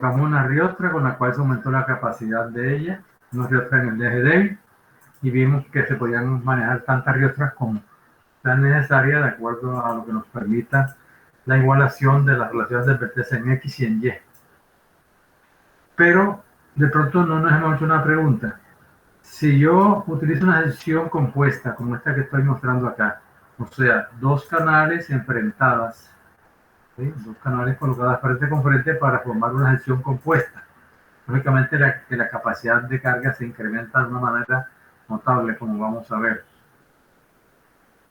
Vamos a una riostra con la cual se aumentó la capacidad de ella, una riostra en el eje débil, y vimos que se podían manejar tantas riostras como sean necesarias de acuerdo a lo que nos permita la igualación de las relaciones de vertex en X y en Y. Pero de pronto no nos hemos hecho una pregunta. Si yo utilizo una sección compuesta como esta que estoy mostrando acá, o sea, dos canales enfrentadas, ¿sí? Dos canales colocadas frente con frente para formar una sección compuesta. Lógicamente la capacidad de carga se incrementa de una manera notable, como vamos a ver.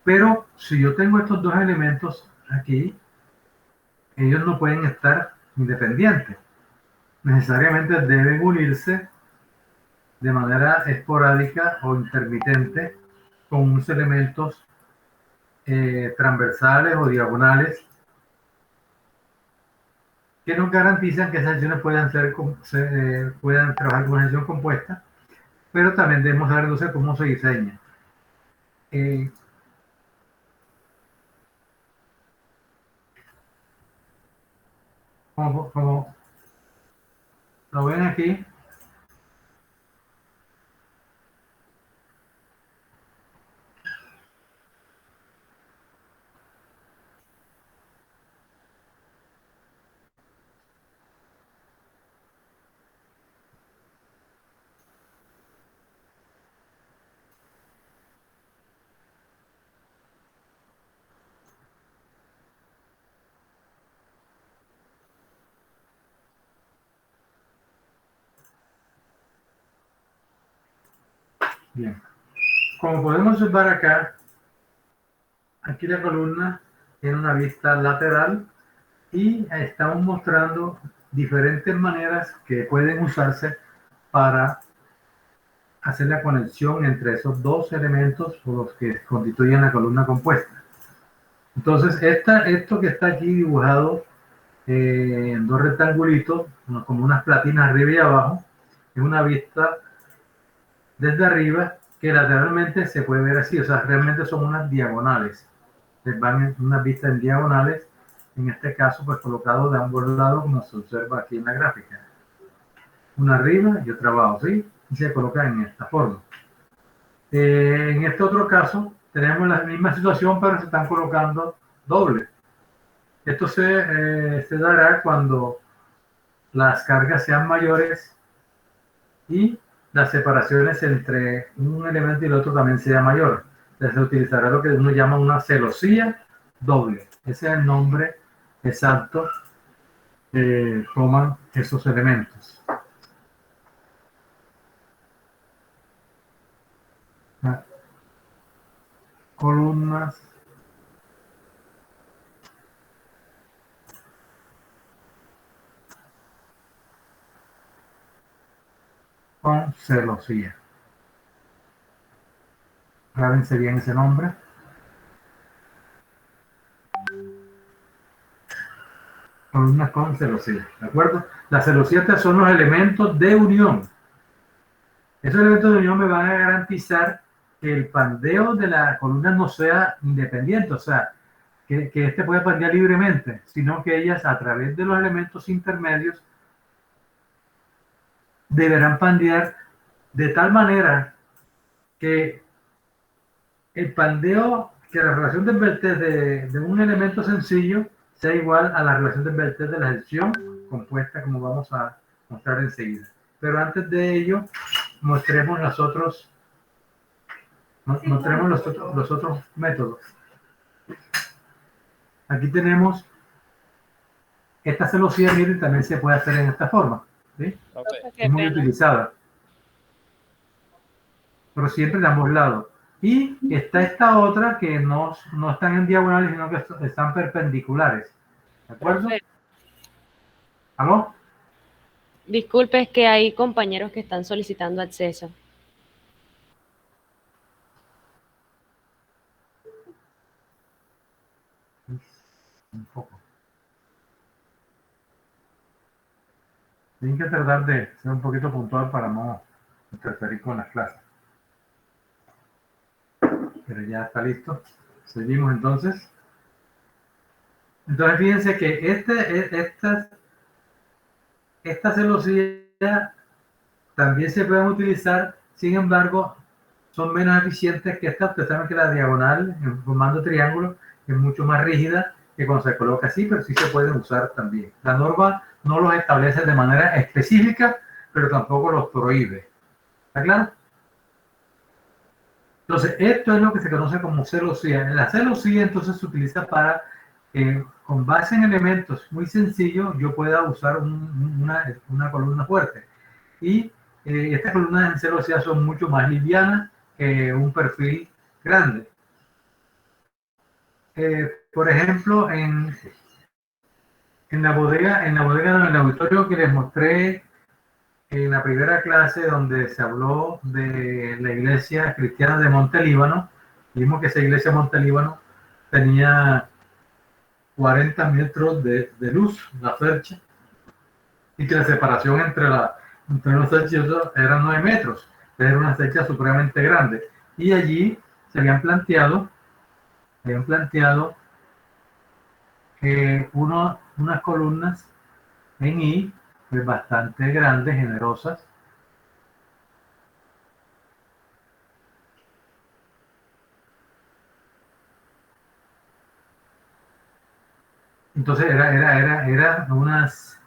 Pero si yo tengo estos dos elementos aquí, ellos no pueden estar independientes. Necesariamente deben unirse de manera esporádica o intermitente con unos elementos transversales o diagonales que nos garantizan que esas secciones puedan trabajar con una sección compuesta, pero también debemos saber entonces cómo se diseña. Como lo ven aquí, bien. Como podemos observar acá, aquí la columna tiene una vista lateral y estamos mostrando diferentes maneras que pueden usarse para hacer la conexión entre esos dos elementos por los que constituyen la columna compuesta. Entonces, esto que está aquí dibujado en dos rectangulitos, como unas platinas arriba y abajo, es una vista desde arriba que lateralmente se puede ver así, o sea, realmente son unas diagonales. Van en unas vistas en diagonales, en este caso, pues colocado de ambos lados, como se observa aquí en la gráfica. Una arriba y otra abajo, ¿sí? Y se coloca en esta forma. En este otro caso, tenemos la misma situación, pero se están colocando dobles. Esto se dará cuando las cargas sean mayores y las separaciones entre un elemento y el otro también sea mayor. Entonces se utilizará lo que uno llama una celosía doble. Ese es el nombre exacto que toman esos elementos. Columnas con celosía. Grábense bien ese nombre. Columnas con celosía, ¿de acuerdo? Las celosías son los elementos de unión. Esos elementos de unión me van a garantizar que el pandeo de la columna no sea independiente, o sea, que este pueda pandear libremente, sino que ellas, a través de los elementos intermedios, deberán pandear de tal manera que el pandeo, que la relación del vertex de un elemento sencillo sea igual a la relación del vertex de la sección compuesta, como vamos a mostrar enseguida. Pero antes de ello, mostremos los otros métodos. Aquí tenemos esta celosía, miren, también se puede hacer en esta forma, ¿sí? Okay. Es muy utilizada, pero siempre de ambos lados. Y está esta otra que no están en diagonales, sino que están perpendiculares. ¿De acuerdo? Profe, ¿Aló? disculpe, es que hay compañeros que están solicitando acceso. Un poco. Tienen que tratar de ser un poquito puntual para no interferir con las clases. Pero ya está listo. Seguimos entonces. Entonces fíjense que estas Estas celosías también se pueden utilizar, sin embargo, son menos eficientes que estas. Ustedes saben que la diagonal, formando triángulo, es mucho más rígida que cuando se coloca así, pero sí se pueden usar también. La norma no los establece de manera específica, pero tampoco los prohíbe. ¿Está claro? Entonces, esto es lo que se conoce como celosía. La celosía entonces se utiliza para, con base en elementos muy sencillos, yo pueda usar una columna fuerte. Y estas columnas en celosía son mucho más livianas que un perfil grande. Por ejemplo, en la bodega del auditorio que les mostré en la primera clase, donde se habló de la iglesia cristiana de Monte Líbano, vimos que esa iglesia de Monte Líbano tenía 40 metros de luz, la cercha, y que la separación entre los cerchos eran 9 metros. Era una cercha supremamente grande. Y allí se habían planteado unas columnas en I, pues, bastante grandes, generosas. Entonces eran unas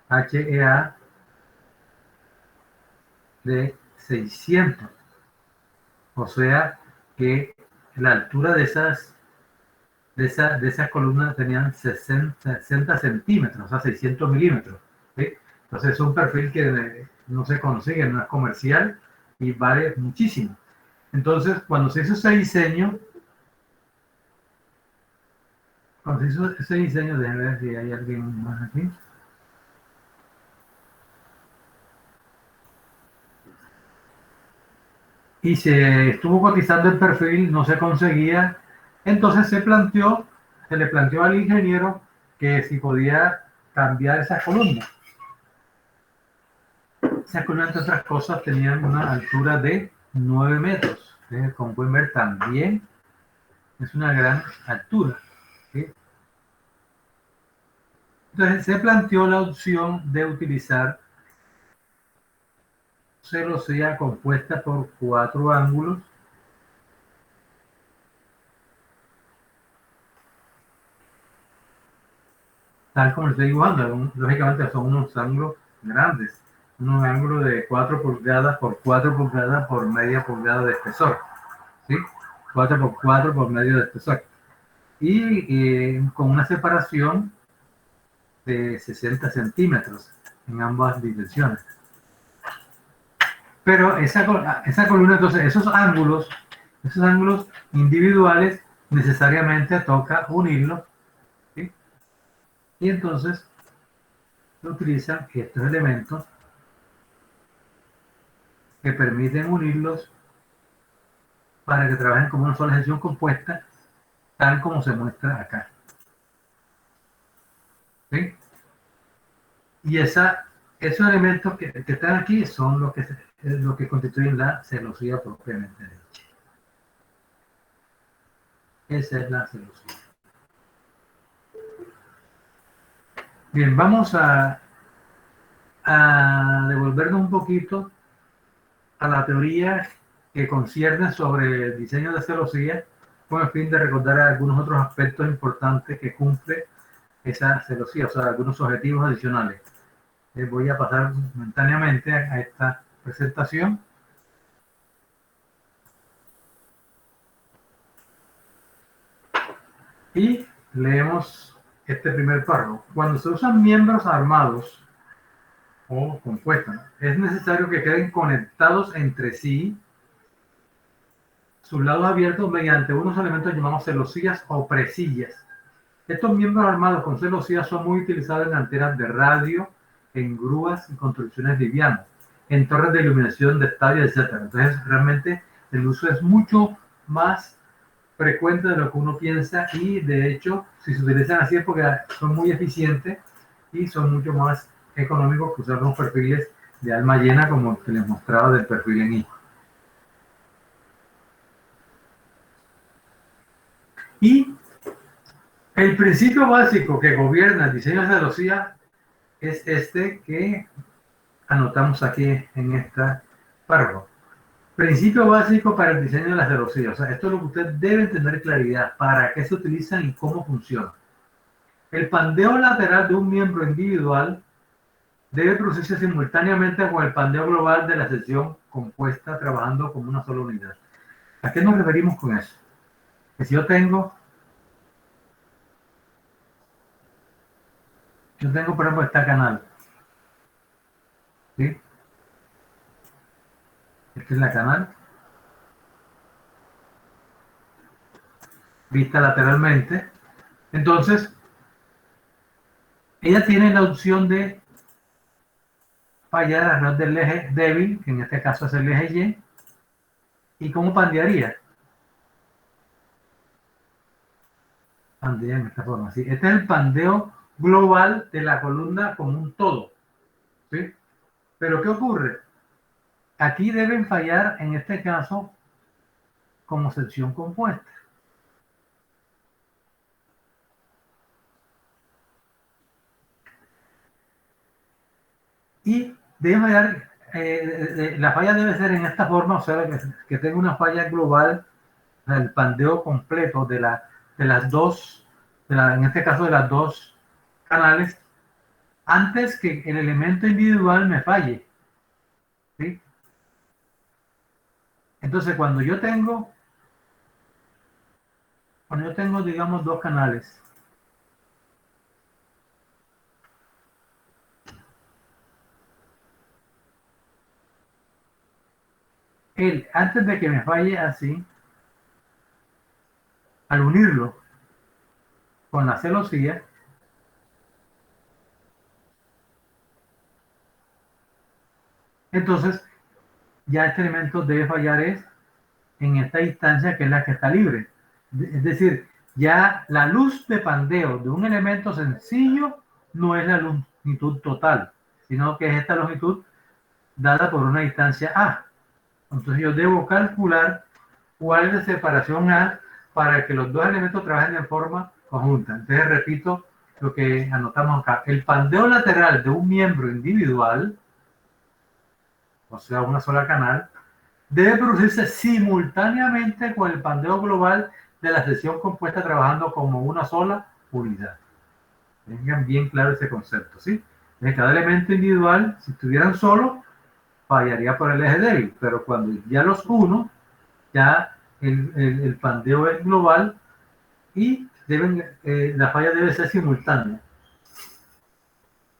HEA de 600. O sea que la altura de esas columnas tenían 60 centímetros, o sea, 600 milímetros. ¿Sí? Entonces es un perfil que no se consigue, no es comercial y vale muchísimo. Entonces, cuando se hizo ese diseño, déjenme ver si hay alguien más aquí. Y se estuvo cotizando el perfil, no se conseguía. Entonces se le planteó al ingeniero que si podía cambiar esas columnas. Esas columnas, entre otras cosas, tenían una altura de 9 metros. Como pueden ver, también es una gran altura. ¿Sí? Entonces se planteó la opción de utilizar celosía compuesta por 4 ángulos, tal como lo estoy dibujando. Lógicamente son unos ángulos grandes, unos ángulos de 4 pulgadas por 4 pulgadas por media pulgada de espesor, ¿sí? 4 por 4 por medio de espesor. Y con una separación de 60 centímetros en ambas direcciones. Pero esa columna, entonces, esos ángulos individuales, necesariamente toca unirlos, ¿sí? Y entonces se utilizan estos elementos que permiten unirlos para que trabajen como una sola sección compuesta, tal como se muestra acá. ¿Sí? Y esos elementos que están aquí son los que constituyen la celosía propiamente dicha. Esa es la celosía. Bien, vamos a devolvernos un poquito a la teoría que concierne sobre el diseño de celosía, con el fin de recordar algunos otros aspectos importantes que cumple esa celosía, o sea, algunos objetivos adicionales. Voy a pasar momentáneamente a esta presentación. Y leemos este primer párrafo. Cuando se usan miembros armados o compuestos, es necesario que queden conectados entre sí sus lados abiertos mediante unos elementos llamados celosías o presillas. Estos miembros armados con celosías son muy utilizados en antenas de radio, en grúas y construcciones livianas, en torres de iluminación de estadios, etc. Entonces, realmente el uso es mucho más frecuente de lo que uno piensa, y de hecho, si se utilizan así es porque son muy eficientes y son mucho más económicos que usar los perfiles de alma llena, como el que les mostraba del perfil en I. Y El principio básico que gobierna el diseño de celosía es este que anotamos aquí en esta párrafo. Principio básico para el diseño de las celosías. O sea, esto es lo que usted debe tener claridad, para qué se utilizan y cómo funcionan. El pandeo lateral de un miembro individual debe producirse simultáneamente con el pandeo global de la sección compuesta trabajando como una sola unidad. ¿A qué nos referimos con eso? Que si yo tengo, por ejemplo, esta canal, ¿sí? Esta es la canal, vista lateralmente. Entonces, ella tiene la opción de fallar alrededor del eje débil, que en este caso es el eje Y. ¿Y cómo pandearía? Pandea en esta forma, ¿sí? Este es el pandeo global de la columna como un todo, ¿sí? Pero ¿qué ocurre? Aquí deben fallar, en este caso, como sección compuesta. Y debe fallar, la falla debe ser en esta forma, o sea, que tenga una falla global, el pandeo completo de las dos, en este caso de las dos canales, antes que el elemento individual me falle, ¿sí? Entonces, cuando yo tengo, digamos, dos canales, antes de que me falle así, al unirlo con la celosía, entonces ya este elemento debe fallar en esta instancia que es la que está libre. Es decir, ya la luz de pandeo de un elemento sencillo no es la longitud total, sino que es esta longitud dada por una distancia A. Entonces yo debo calcular cuál es la separación A para que los dos elementos trabajen de forma conjunta. Entonces repito lo que anotamos acá. El pandeo lateral de un miembro individual, o sea, una sola canal, debe producirse simultáneamente con el pandeo global de la sección compuesta trabajando como una sola unidad. Tengan bien claro ese concepto, ¿sí? En cada elemento individual, si estuvieran solos, fallaría por el eje débil, pero cuando ya los uno, ya el pandeo es global y la falla debe ser simultánea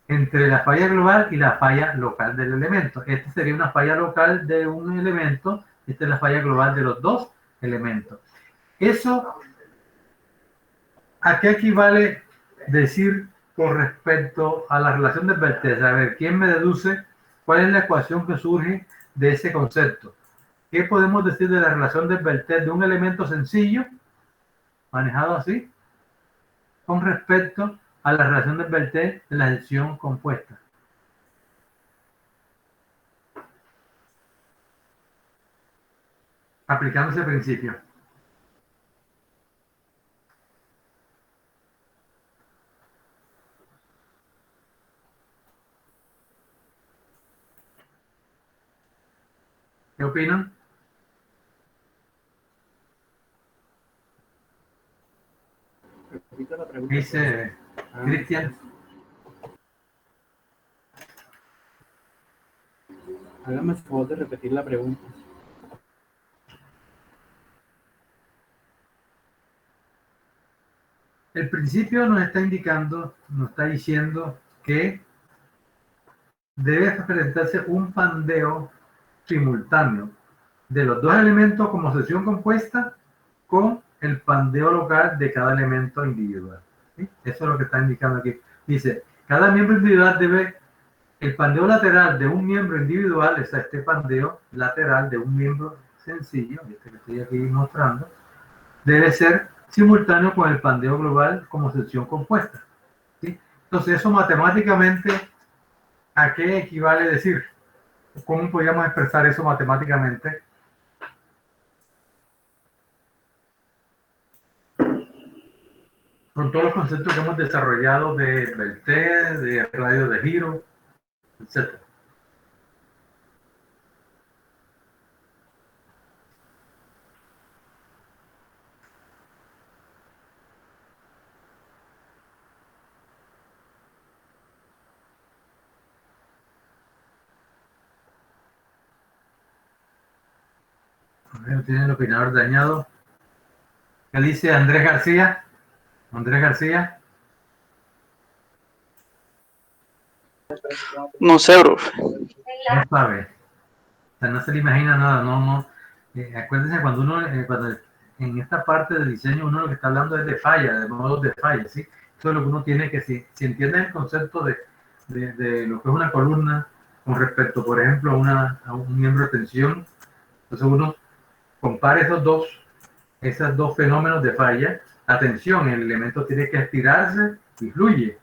entre la falla global y la falla local del elemento. Esta sería una falla local de un elemento, esta es la falla global de los dos elementos. Eso, ¿a qué equivale decir con respecto a la relación de Berthez? A ver, ¿quién me deduce cuál es la ecuación que surge de ese concepto? ¿Qué podemos decir de la relación de Berthez de un elemento sencillo, manejado así, con respecto a la relación de Berthez de la sección compuesta? Aplicando ese principio. ¿Qué opinan? Repita la pregunta. Dice Cristian. Hágame el favor de repetir la pregunta. El principio nos está indicando, nos está diciendo que debe presentarse un pandeo simultáneo de los dos elementos como sección compuesta con el pandeo local de cada elemento individual. ¿Sí? Eso es lo que está indicando aquí. Dice, cada miembro individual el pandeo lateral de un miembro individual, es este pandeo lateral de un miembro sencillo, este que estoy aquí mostrando, debe ser simultáneo con el pandeo global como sección compuesta. ¿Sí? Entonces, eso matemáticamente, ¿a qué equivale decir? ¿Cómo podríamos expresar eso matemáticamente? con todos los conceptos que hemos desarrollado de Beltré, de radio de giro, etc. Tiene el opinador dañado. ¿Qué dice Andrés García? Andrés García. No sé, profe. No sabe. O sea, no se le imagina nada. Acuérdense cuando uno, cuando en esta parte de diseño, uno lo que está hablando es de falla, de modos de falla, ¿sí? Eso es lo que uno tiene que, si entiende el concepto de lo que es una columna con respecto, por ejemplo, a un miembro de tensión, entonces uno compara esos dos fenómenos de falla. La tensión, el elemento tiene que estirarse y fluye.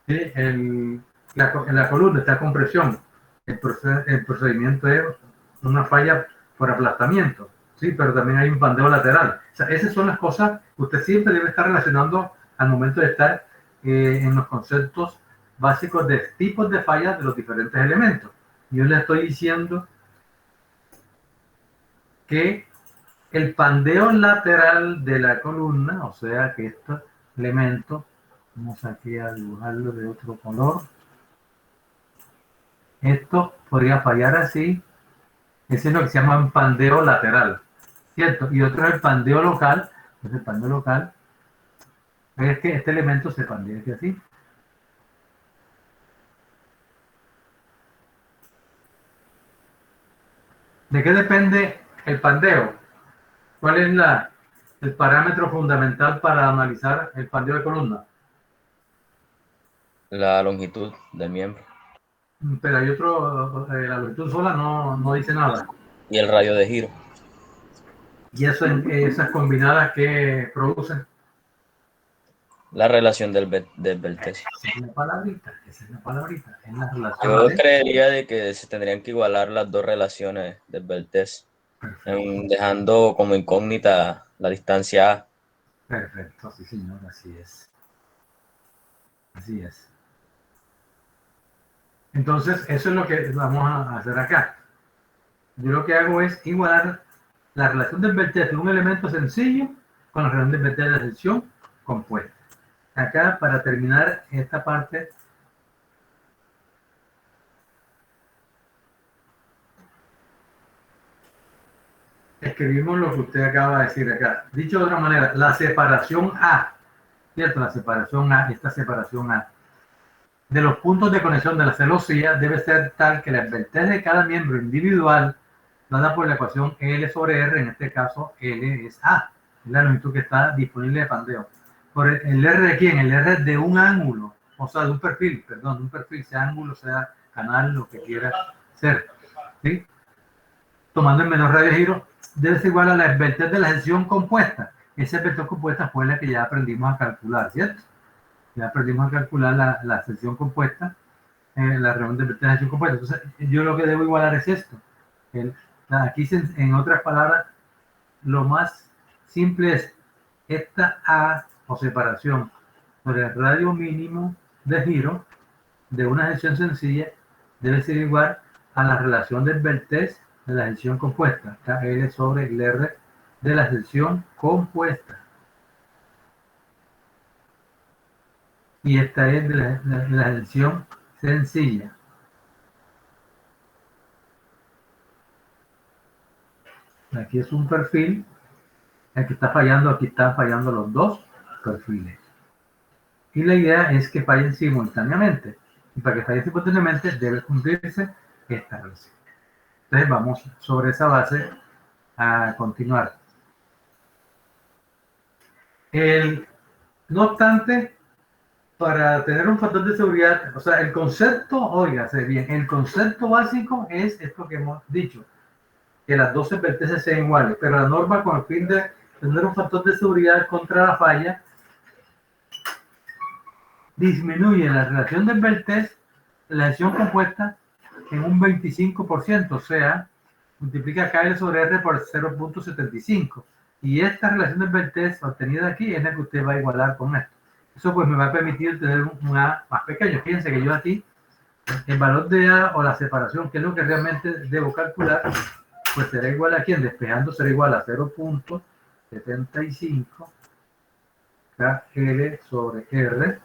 ¿Sí? En la columna está compresión. El procedimiento es una falla por aplastamiento, ¿sí? Pero también hay un pandeo lateral. O sea, esas son las cosas que usted siempre debe estar relacionando al momento de estar en los conceptos básicos de tipos de fallas de los diferentes elementos. Yo le estoy diciendo que el pandeo lateral de la columna, o sea que este elemento, vamos aquí a dibujarlo de otro color, esto podría fallar así, ese es lo que se llama un pandeo lateral, ¿cierto? Y otro es el pandeo local, pues el pandeo local es que este elemento se pandea así. ¿De qué depende el pandeo? ¿Cuál es el parámetro fundamental para analizar el pandeo de columna? La longitud del miembro. Pero hay otro, la longitud sola no dice nada. Y el radio de giro. Y eso, esas combinadas que producen. La relación del Beltré. Esa es la palabrita, esa es la palabrita. Es la relación Yo creería de que se tendrían que igualar las dos relaciones del Beltré, dejando como incógnita la distancia A. Perfecto, sí señor, así es. Así es. Entonces, eso es lo que vamos a hacer acá. Yo lo que hago es igualar la relación del Beltré de un elemento sencillo con la relación del Beltré de la sección compuesta. Acá, para terminar esta parte, escribimos lo que usted acaba de decir acá. Dicho de otra manera, la separación A, ¿cierto? La separación A, esta separación A, de los puntos de conexión de la celosía debe ser tal que la Beltré de cada miembro individual, dada por la ecuación L sobre R, en este caso L es A, es la longitud que está disponible de pandeo. Por el R de quién? El R de un ángulo, o sea, de un perfil, perdón, de un perfil, sea ángulo, sea canal, lo que quiera ser, ¿sí? Tomando el menor radio de giro, debe ser igual a la Beltré de la sección compuesta. Esa Beltré compuesta fue la que ya aprendimos a calcular, ¿cierto? Ya aprendimos a calcular la sección compuesta, la reunión de Beltré de la sección compuesta. Entonces, yo lo que debo igualar es esto. Aquí, en otras palabras, lo más simple es esta A o separación por el radio mínimo de giro de una sección sencilla debe ser igual a la relación del Beltré de la sección compuesta, L sobre el R de la sección compuesta. Y esta es de la sección sencilla. Aquí es un perfil, el que está fallando, aquí están fallando los dos perfiles. Y la idea es que fallen simultáneamente. Y para que fallen simultáneamente debe cumplirse esta relación. Entonces vamos sobre esa base a continuar. No obstante, para tener un factor de seguridad, o sea, el concepto, óigase bien, el concepto básico es esto que hemos dicho, que las 12 vertientes sean iguales, pero la norma con el fin de tener un factor de seguridad contra la falla disminuye la relación del Beltré, la sección compuesta, en un 25%, o sea, multiplica KL sobre R por 0.75 Y esta relación del Beltès obtenida aquí es la que usted va a igualar con esto. Eso pues me va a permitir tener un A más pequeño. Fíjense que yo aquí, el valor de A o la separación, que es lo que realmente debo calcular, pues será igual a ¿quién? Despejando será igual a 0.75 KL sobre R,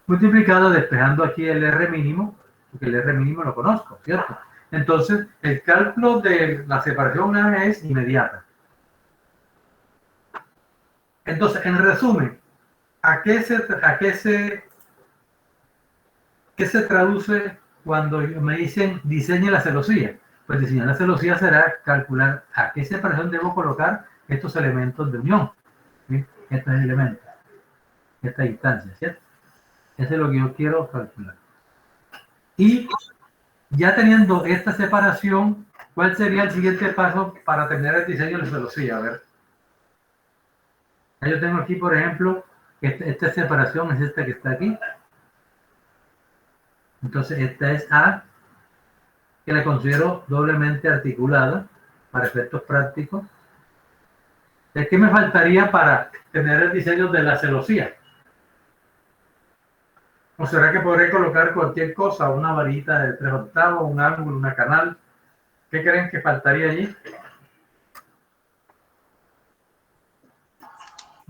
multiplicado despejando aquí el R mínimo, porque el R mínimo lo conozco, ¿cierto? Entonces, el cálculo de la separación A es inmediata. Entonces, en resumen, ¿qué se traduce cuando me dicen diseñe la celosía? Pues diseñar la celosía será calcular a qué separación debo colocar estos elementos de unión, ¿sí? Estos elementos, esta distancia, ¿cierto? Eso es lo que yo quiero calcular. Y ya teniendo esta separación, ¿cuál sería el siguiente paso para tener el diseño de la celosía? A ver. Yo tengo aquí, por ejemplo, esta separación es esta que está aquí. Entonces, esta es A, que la considero doblemente articulada para efectos prácticos. ¿De qué me faltaría para tener el diseño de la celosía? ¿O será que podré colocar cualquier cosa, una varita de 3/8, un ángulo, una canal? ¿Qué creen que faltaría allí?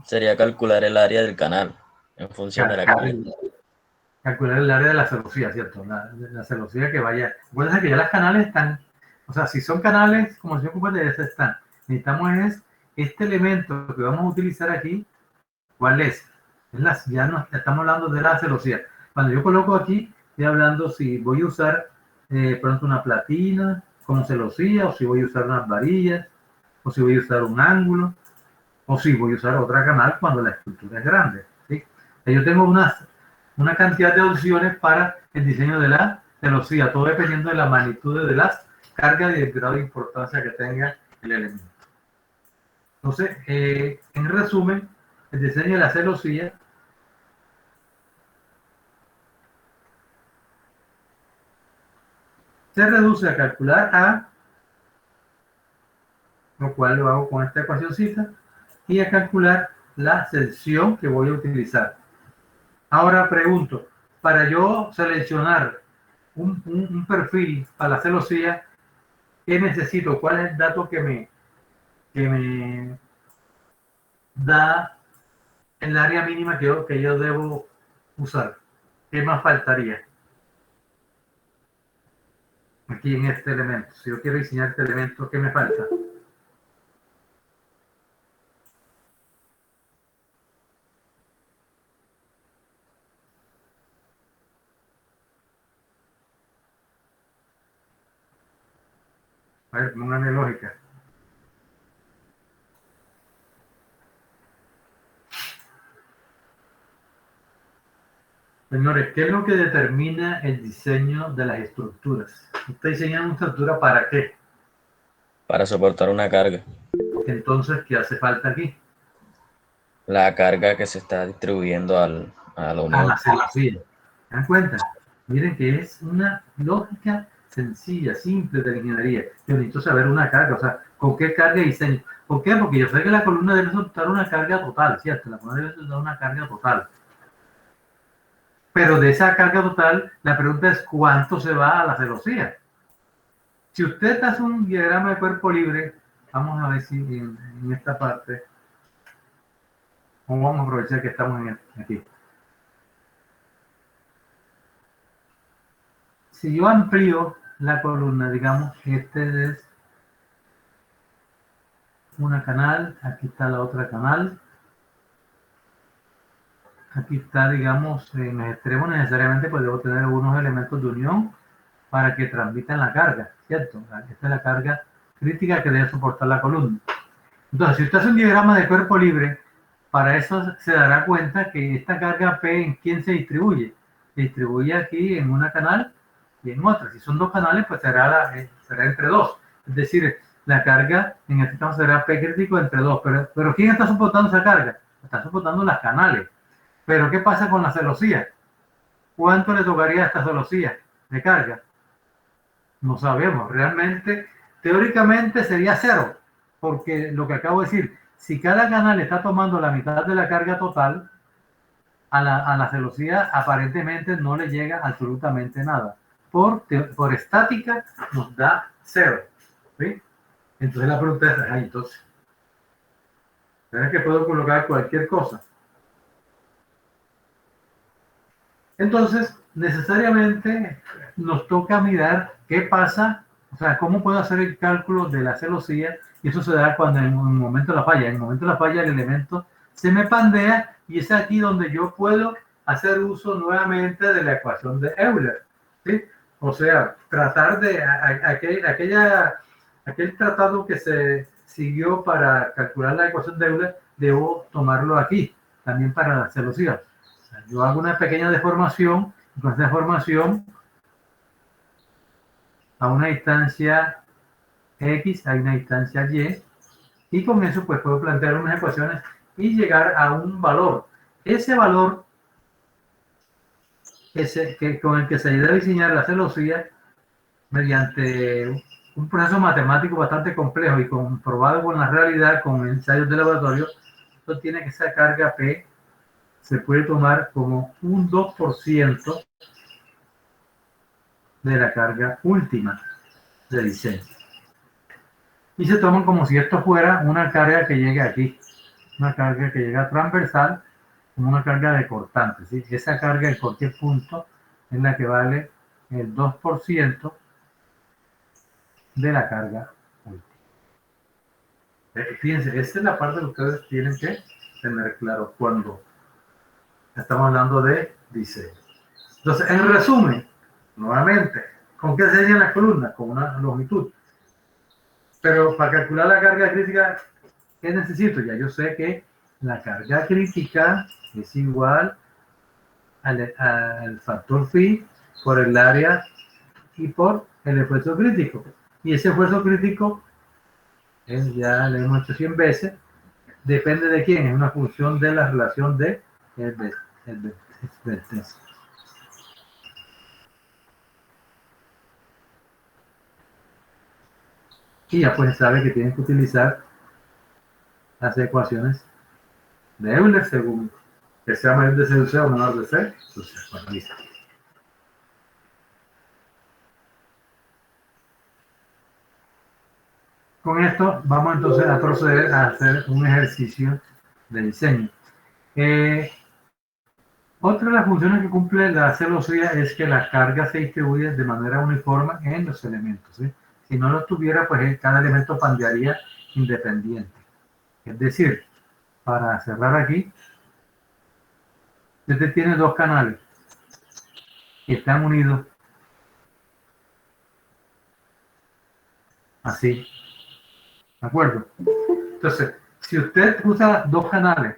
Sería calcular el área del canal en función de la carga. Calcular el área de la celosía, ¿cierto? La celosía que vaya. Recuerden que ya las canales están, o sea, si son canales, como se ocupa de eso están. Necesitamos es este elemento que vamos a utilizar aquí, ¿cuál es? Ya no estamos hablando de la celosía. Cuando yo coloco aquí, estoy hablando si voy a usar pronto una platina como celosía, o si voy a usar unas varillas, o si voy a usar un ángulo, o si voy a usar otra canal cuando la estructura es grande, ¿sí? Yo tengo una cantidad de opciones para el diseño de la celosía, todo dependiendo de la magnitud de las cargas y del grado de importancia que tenga el elemento. Entonces, en resumen, el diseño de la celosía se reduce a calcular A, lo cual lo hago con esta ecuacióncita, y a calcular la sección que voy a utilizar. Ahora pregunto, para yo seleccionar un perfil para la celosía, ¿qué necesito? ¿Cuál es el dato que me da el área mínima que yo debo usar? ¿Qué más faltaría aquí en este elemento? Si yo quiero diseñar este elemento, ¿qué me falta? A ver, pónganme lógica. Señores, ¿qué es lo que determina el diseño de las estructuras? ¿Usted diseña una estructura para qué? Para soportar una carga. Entonces, ¿qué hace falta aquí? La carga que se está distribuyendo a la unión. La celosía. ¿Se dan cuenta? Miren que es una lógica sencilla, simple de la ingeniería. Yo necesito saber una carga, o sea, ¿con qué carga diseño? ¿Por qué? Porque yo sé que la columna debe soltar una carga total, ¿cierto? La columna debe soltar una carga total. Pero de esa carga total, la pregunta es ¿cuánto se va a la celosía? Si usted hace un diagrama de cuerpo libre, vamos a ver si en esta parte, o vamos a aprovechar que estamos aquí. Si yo amplío la columna, digamos, este es una canal, aquí está la otra canal, aquí está, digamos, en el extremo necesariamente pues debo tener algunos elementos de unión para que transmitan la carga, ¿cierto? Esta es la carga crítica que debe soportar la columna. Entonces, si usted hace un diagrama de cuerpo libre, para eso se dará cuenta que esta carga P en quién se distribuye. Se distribuye aquí en una canal y en otra. Si son dos canales, pues será entre dos. Es decir, la carga en este caso será P crítico entre dos. Pero ¿quién está soportando esa carga? Está soportando las canales. Pero ¿qué pasa con la celosía? ¿Cuánto le tocaría a esta celosía de carga? No sabemos. Realmente, teóricamente sería cero. porque lo que acabo de decir, si cada canal está tomando la mitad de la carga total, a la celosía aparentemente no le llega absolutamente nada. Por estática nos da 0. ¿Sí? Entonces la pregunta es, entonces, ¿será que puedo colocar cualquier cosa? Entonces, necesariamente nos toca mirar qué pasa, o sea, cómo puedo hacer el cálculo de la celosía, y eso se da cuando en un momento de la falla. En el momento de la falla el elemento se me pandea y es aquí donde yo puedo hacer uso nuevamente de la ecuación de Euler. ¿Sí? O sea, tratar de aquel tratado que se siguió para calcular la ecuación de Euler, debo tomarlo aquí, también para la celosía. Yo hago una pequeña deformación, y con esa deformación a una distancia X, hay una distancia Y, y con eso pues puedo plantear unas ecuaciones y llegar a un valor. Ese valor con el que se ayuda a diseñar la celosía mediante un proceso matemático bastante complejo y comprobado con la realidad, con ensayos de laboratorio, esto tiene que esa carga P se puede tomar como un 2% de la carga última de diseño. Y se toman como si esto fuera una carga que llegue aquí, una carga que llega transversal, como una carga de cortante. ¿Sí? Esa carga en cualquier punto es la que vale el 2% de la carga última. Fíjense, esta es la parte que ustedes tienen que tener claro cuando estamos hablando de diseño. Entonces, en resumen, nuevamente, ¿con qué se diseñan las columnas? Con una longitud. Pero para calcular la carga crítica, ¿qué necesito? Ya yo sé que la carga crítica es igual al factor phi por el área y por el esfuerzo crítico. Y ese esfuerzo crítico, ya lo hemos hecho 100 veces, depende de quién, es una función de la relación de el vértice. Y ya pues sabe que tienen que utilizar las ecuaciones de Euler según que sea mayor de C o menor de C. Entonces, bueno, listo. Con esto vamos entonces a proceder a hacer un ejercicio de diseño. Otra de las funciones que cumple la celosía es que la carga se distribuye de manera uniforme en los elementos. ¿Sí? Si no lo tuviera, pues cada elemento pandearía independiente. Es decir, para cerrar aquí, usted tiene dos canales que están unidos así. ¿De acuerdo? Entonces, si usted usa dos canales,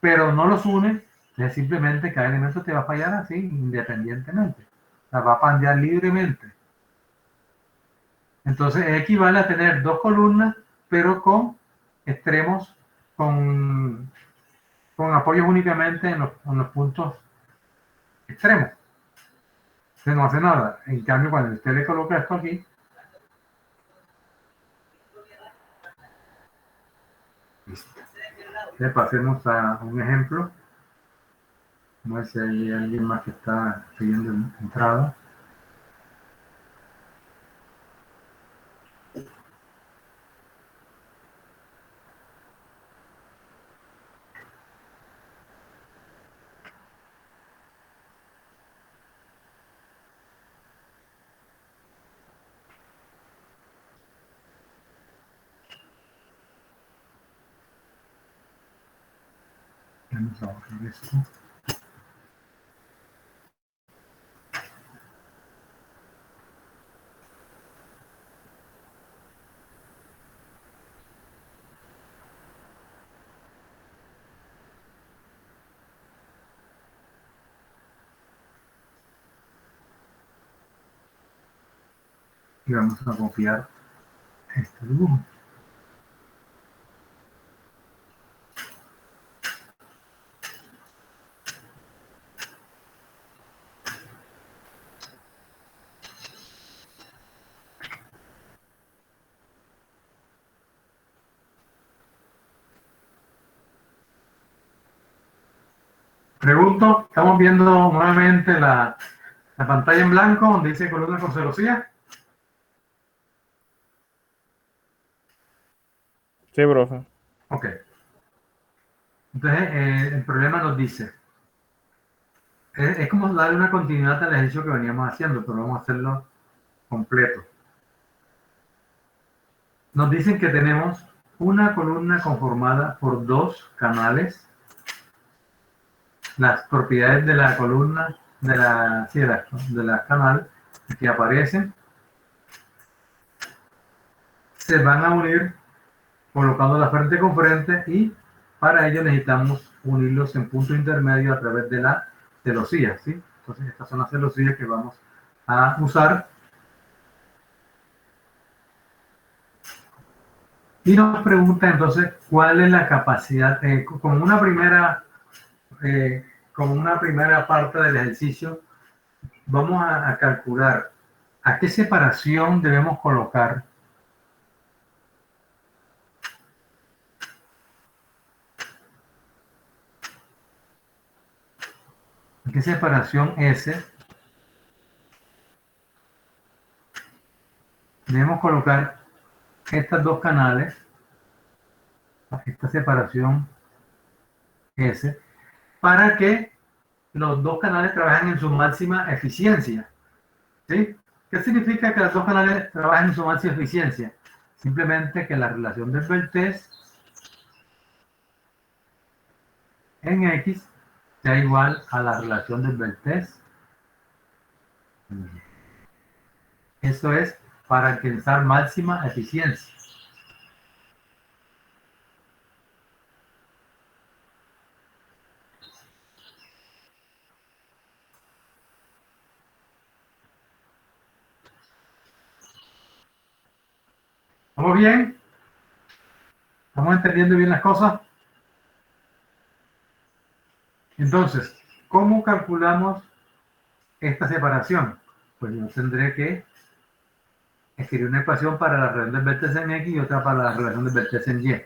pero no los une, es simplemente cada elemento te va a fallar así, independientemente. O sea, va a pandear libremente. Entonces, equivale a tener dos columnas, pero con extremos, con apoyos únicamente en los puntos extremos. Se no hace nada. En cambio, cuando usted le coloca esto aquí, listo. Le pasemos a un ejemplo. No sé si hay alguien más que está pidiendo entrada. Vamos a borrar esto. Y vamos a copiar este dibujo. Pregunto, estamos viendo nuevamente la pantalla en blanco donde dice columna con celosía. Sí, profe. Ok. Entonces, el problema nos dice, es como darle una continuidad al ejercicio que veníamos haciendo, pero vamos a hacerlo completo. Nos dicen que tenemos una columna conformada por dos canales. Las propiedades de la columna, de la canal que aparecen, se van a unir colocando la frente con frente y para ello necesitamos unirlos en punto intermedio a través de la celosía, ¿sí? Entonces estas son las celosías que vamos a usar. Y nos pregunta entonces cuál es la capacidad, como una primera parte del ejercicio, vamos a calcular a qué separación debemos colocar qué separación S debemos colocar estas dos canales, esta separación S, para que los dos canales trabajen en su máxima eficiencia. ¿Sí? ¿Qué significa que los dos canales trabajen en su máxima eficiencia? Simplemente que la relación del vertex en X sea igual a la relación del vertex en Y. Eso es para alcanzar máxima eficiencia. ¿Vamos bien? ¿Estamos entendiendo bien las cosas? Entonces, ¿cómo calculamos esta separación? Pues yo tendré que escribir una ecuación para la relación del vértice en X y otra para la relación del vértice en Y.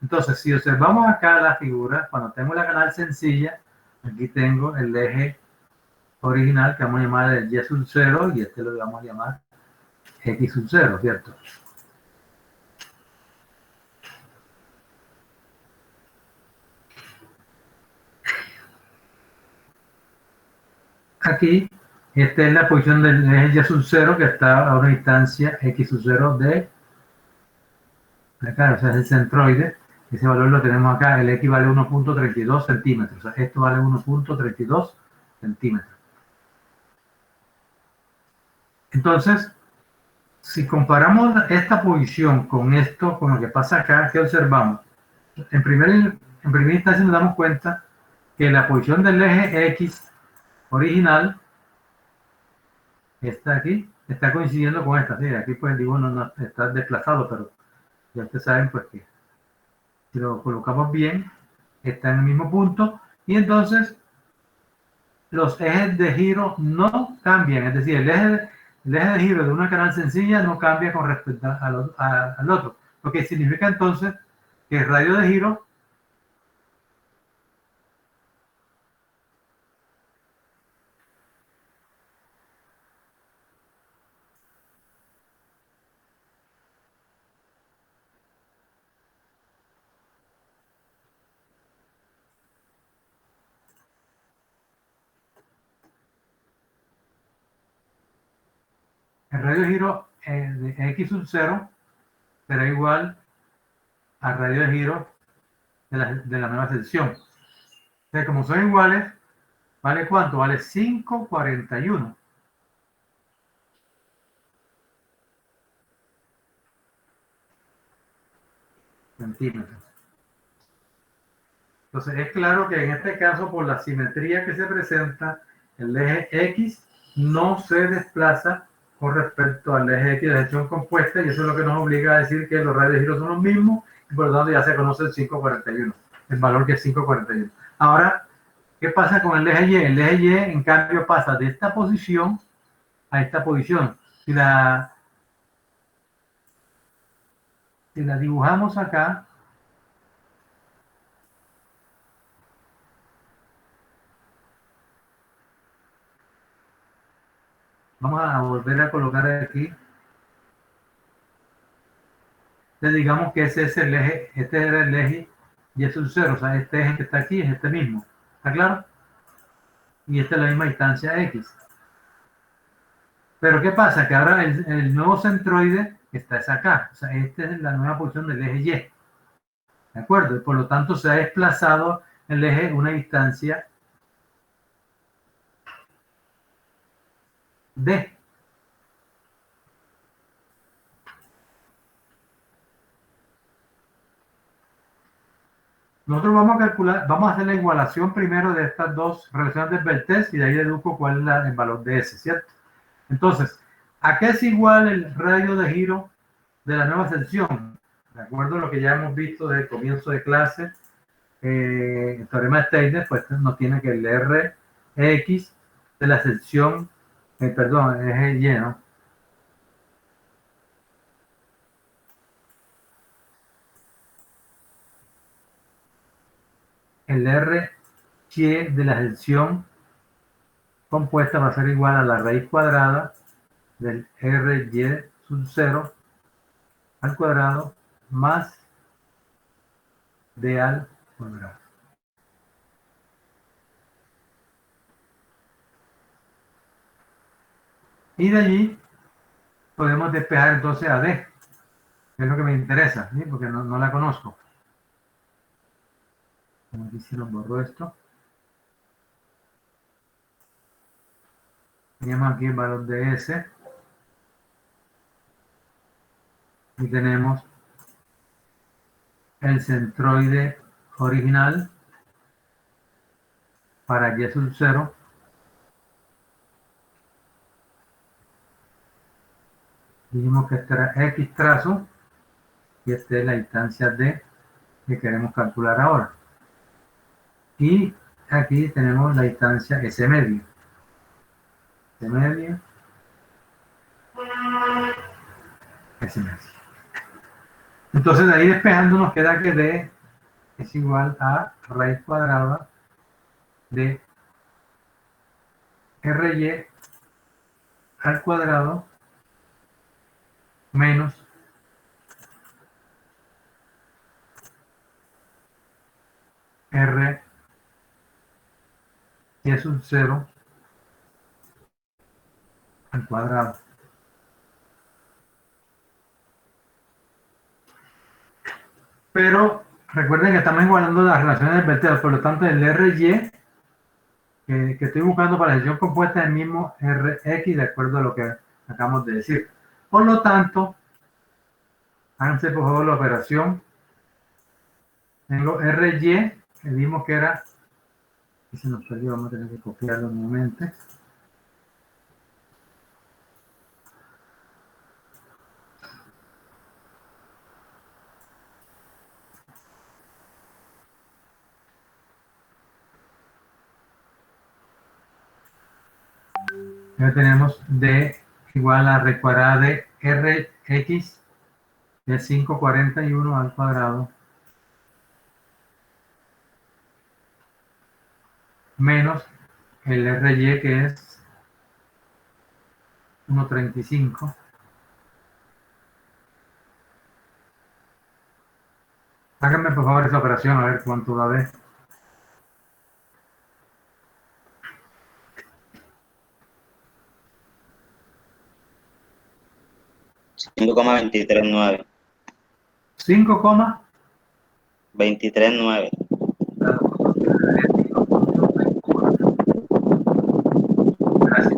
Entonces, si observamos acá la figura, cuando tengo la canal sencilla, aquí tengo el eje original que vamos a llamar el Y sub 0 y este lo vamos a llamar X sub 0, ¿cierto? Aquí, esta es la posición del eje Y sub 0 que está a una distancia X sub 0 de acá, o sea, es el centroide. Ese valor lo tenemos acá, el X vale 1.32 centímetros, o sea, esto vale 1.32 centímetros. Entonces, si comparamos esta posición con esto, con lo que pasa acá, ¿qué observamos? En primera instancia nos damos cuenta que la posición del eje X original, esta aquí, está coincidiendo con esta. Sí, aquí pues digo, no está desplazado, pero ya ustedes saben pues que si lo colocamos bien, está en el mismo punto y entonces los ejes de giro no cambian, es decir, el eje de giro de una canal sencilla no cambia con respecto al otro, lo que significa entonces que el radio de giro de X sub 0 será igual al radio de giro de la nueva sección. O sea, como son iguales, ¿vale cuánto? Vale 5,41 centímetros. Entonces es claro que en este caso, por la simetría que se presenta, el eje X no se desplaza con respecto al eje X de la sección compuesta y eso es lo que nos obliga a decir que los radios de giro son los mismos y por lo tanto ya se conoce el 5,41, el valor que es 5,41. Ahora, ¿qué pasa con el eje Y? El eje Y, en cambio, pasa de esta posición a esta posición. Si la dibujamos acá, Vamos a volver a colocar aquí. Entonces digamos que ese es el eje, este era el eje y es un 0, o sea, este eje que está aquí es este mismo. ¿Está claro? Y esta es la misma distancia X. Pero ¿qué pasa? Que ahora el nuevo centroide está acá. O sea, esta es la nueva posición del eje Y. ¿De acuerdo? Y por lo tanto se ha desplazado el eje una distancia D. Nosotros vamos a calcular, vamos a hacer la igualación primero de estas dos relaciones del Beltès y de ahí deduzco cuál es el valor de S, ¿cierto? Entonces, ¿a qué es igual el radio de giro de la nueva sección? De acuerdo a lo que ya hemos visto desde el comienzo de clase, el teorema de Steiner, pues nos tiene que el Rx de la sección, perdón, es el Y, ¿no? El Ry de la sección compuesta va a ser igual a la raíz cuadrada del Ry sub 0 al cuadrado más d al cuadrado. Y de allí podemos despejar entonces a D, que es lo que me interesa, ¿sí? Porque no la conozco. Aquí si nos borró esto. Tenemos aquí el valor de S. Y tenemos el centroide original para Y sub 0. Dijimos que este era X trazo y esta es la distancia D que queremos calcular ahora. Y aquí tenemos la distancia S medio. S medio. S medio. Entonces de ahí despejando nos queda que D es igual a raíz cuadrada de Ry al cuadrado menos R y es un 0 al cuadrado. Pero recuerden que estamos igualando las relaciones del vector, por lo tanto el Ry que estoy buscando para la sección compuesta es el mismo Rx de acuerdo a lo que acabamos de decir. Por lo tanto, háganse por favor la operación. Tengo Ry, que vimos que era, y se nos perdió, vamos a tener que copiarlo nuevamente. Ya tenemos D igual a R cuadrada de Rx de 541 al cuadrado menos el Ry que es 1.35. Háganme por favor esa operación a ver cuánto va a ver. $5,239. 5, 23.9. gracias.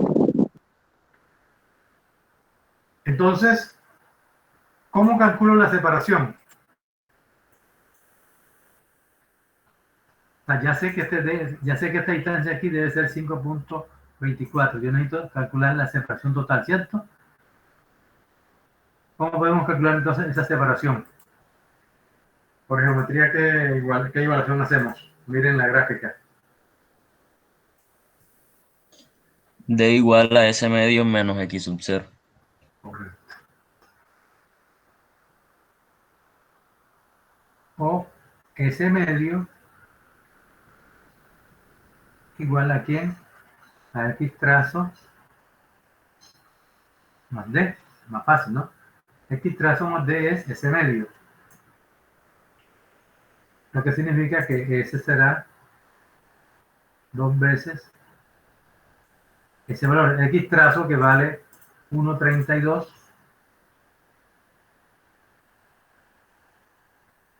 Entonces, ¿cómo calculo la separación? O sea, ya sé que esta distancia aquí debe ser 5.24. Yo necesito calcular la separación total, ¿cierto? ¿Cómo podemos calcular entonces esa separación? Por geometría, ¿qué igualación hacemos? Miren la gráfica. D igual a S medio menos X sub 0. Correcto. O S medio igual a ¿quién? A X trazo más D, más fácil, ¿no? X trazo más D es ese medio. Lo que significa que ese será 2 veces ese valor. X trazo que vale 1,32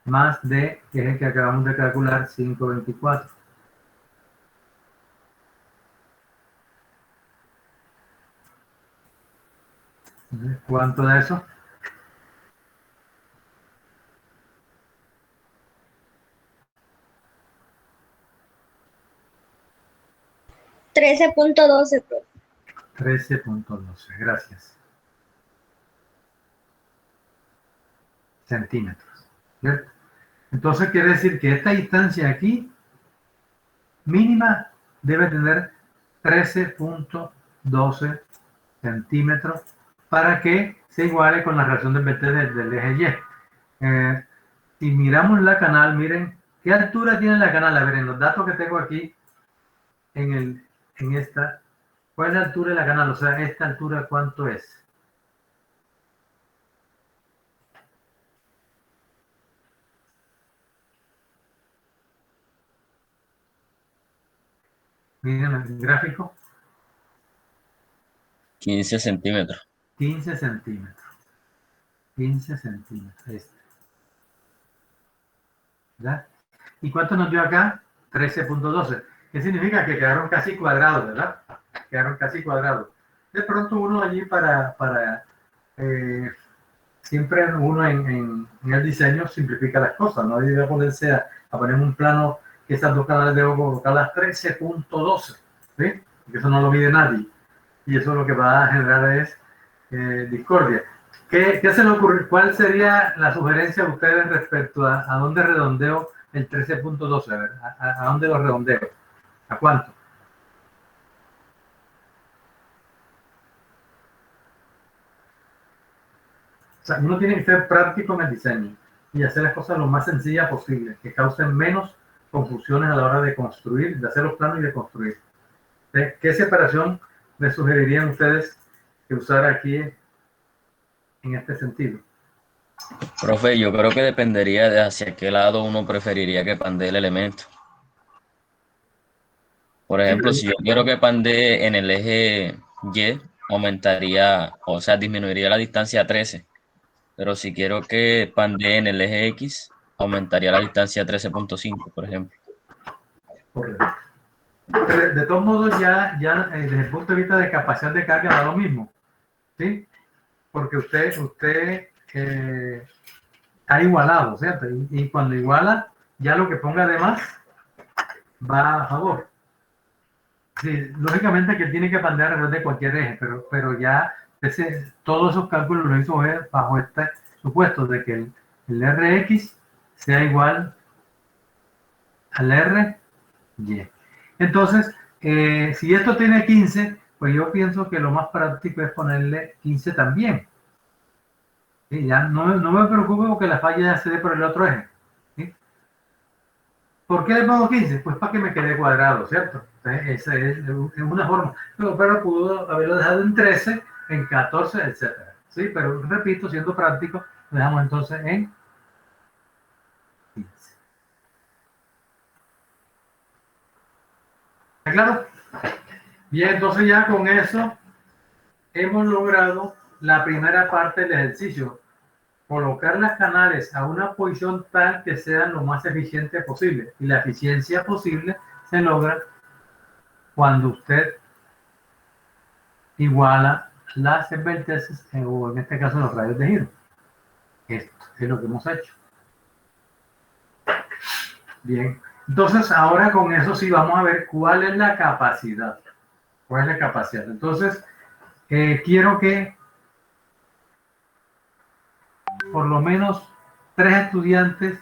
más D, que es el que acabamos de calcular, 5,24. ¿Cuánto da eso? $13.12, profe. 13.12, gracias. Centímetros. ¿Cierto? Entonces quiere decir que esta distancia aquí, mínima, debe tener 13.12 centímetros para que se iguale con la relación del vector del eje Y. Si miramos la canal, miren, ¿qué altura tiene la canal? A ver, en los datos que tengo aquí, en esta, ¿cuál es la altura de la canal? O sea, esta altura, ¿cuánto es? Miren el gráfico, 15 centímetros. 15 centímetros. 15 centímetros. ¿Verdad? ¿Y cuánto nos dio acá? 13.12. ¿Qué significa? Que quedaron casi cuadrados, ¿verdad? Quedaron casi cuadrados. De pronto uno allí siempre uno en el diseño simplifica las cosas, no debe ponerse a poner un plano que esas dos canales debo colocarlas 13.12, ¿sí? Porque eso no lo mide nadie. Y eso lo que va a generar es discordia. ¿Qué se le ocurre? ¿Cuál sería la sugerencia de ustedes respecto a dónde redondeo el 13.12? A ver, ¿a dónde lo redondeo? ¿A cuánto? O sea, uno tiene que ser práctico en el diseño y hacer las cosas lo más sencillas posible, que causen menos confusiones a la hora de construir, de hacer los planos y de construir. ¿Qué separación les sugerirían ustedes que usar aquí en este sentido? Profe, yo creo que dependería de hacia qué lado uno preferiría que pandee el elemento. Por ejemplo, si yo quiero que pandee en el eje Y, aumentaría, o sea, disminuiría la distancia a 13. Pero si quiero que pandee en el eje X, aumentaría la distancia a 13.5, por ejemplo. Correcto. Pero de todos modos, ya desde el punto de vista de capacidad de carga da lo mismo, ¿sí? Porque usted ha igualado, ¿cierto? Y cuando iguala, ya lo que ponga de más va a favor. Sí, lógicamente que tiene que pandear alrededor de cualquier eje, pero ya todos esos cálculos los hizo bajo este supuesto de que el Rx sea igual al RY. Entonces, si esto tiene 15, pues yo pienso que lo más práctico es ponerle 15 también. ¿Sí? Ya no me preocupo porque la falla ya se dé por el otro eje. ¿Sí? ¿Por qué le pongo 15? Pues para que me quede cuadrado, ¿cierto? Entonces, esa es una forma. Pero pudo haberlo dejado en 13, en 14, etc. ¿Sí? Pero repito, siendo práctico, lo dejamos entonces en 15. ¿Está claro? Bien, entonces ya con eso hemos logrado la primera parte del ejercicio. Colocar las canales a una posición tal que sean lo más eficiente posible. Y la eficiencia posible se logra cuando usted iguala las vértices o en este caso los radios de giro. Esto es lo que hemos hecho. Bien, entonces ahora con eso sí vamos a ver cuál es la capacidad. ¿Cuál es la capacidad? Entonces, quiero que por lo menos 3 estudiantes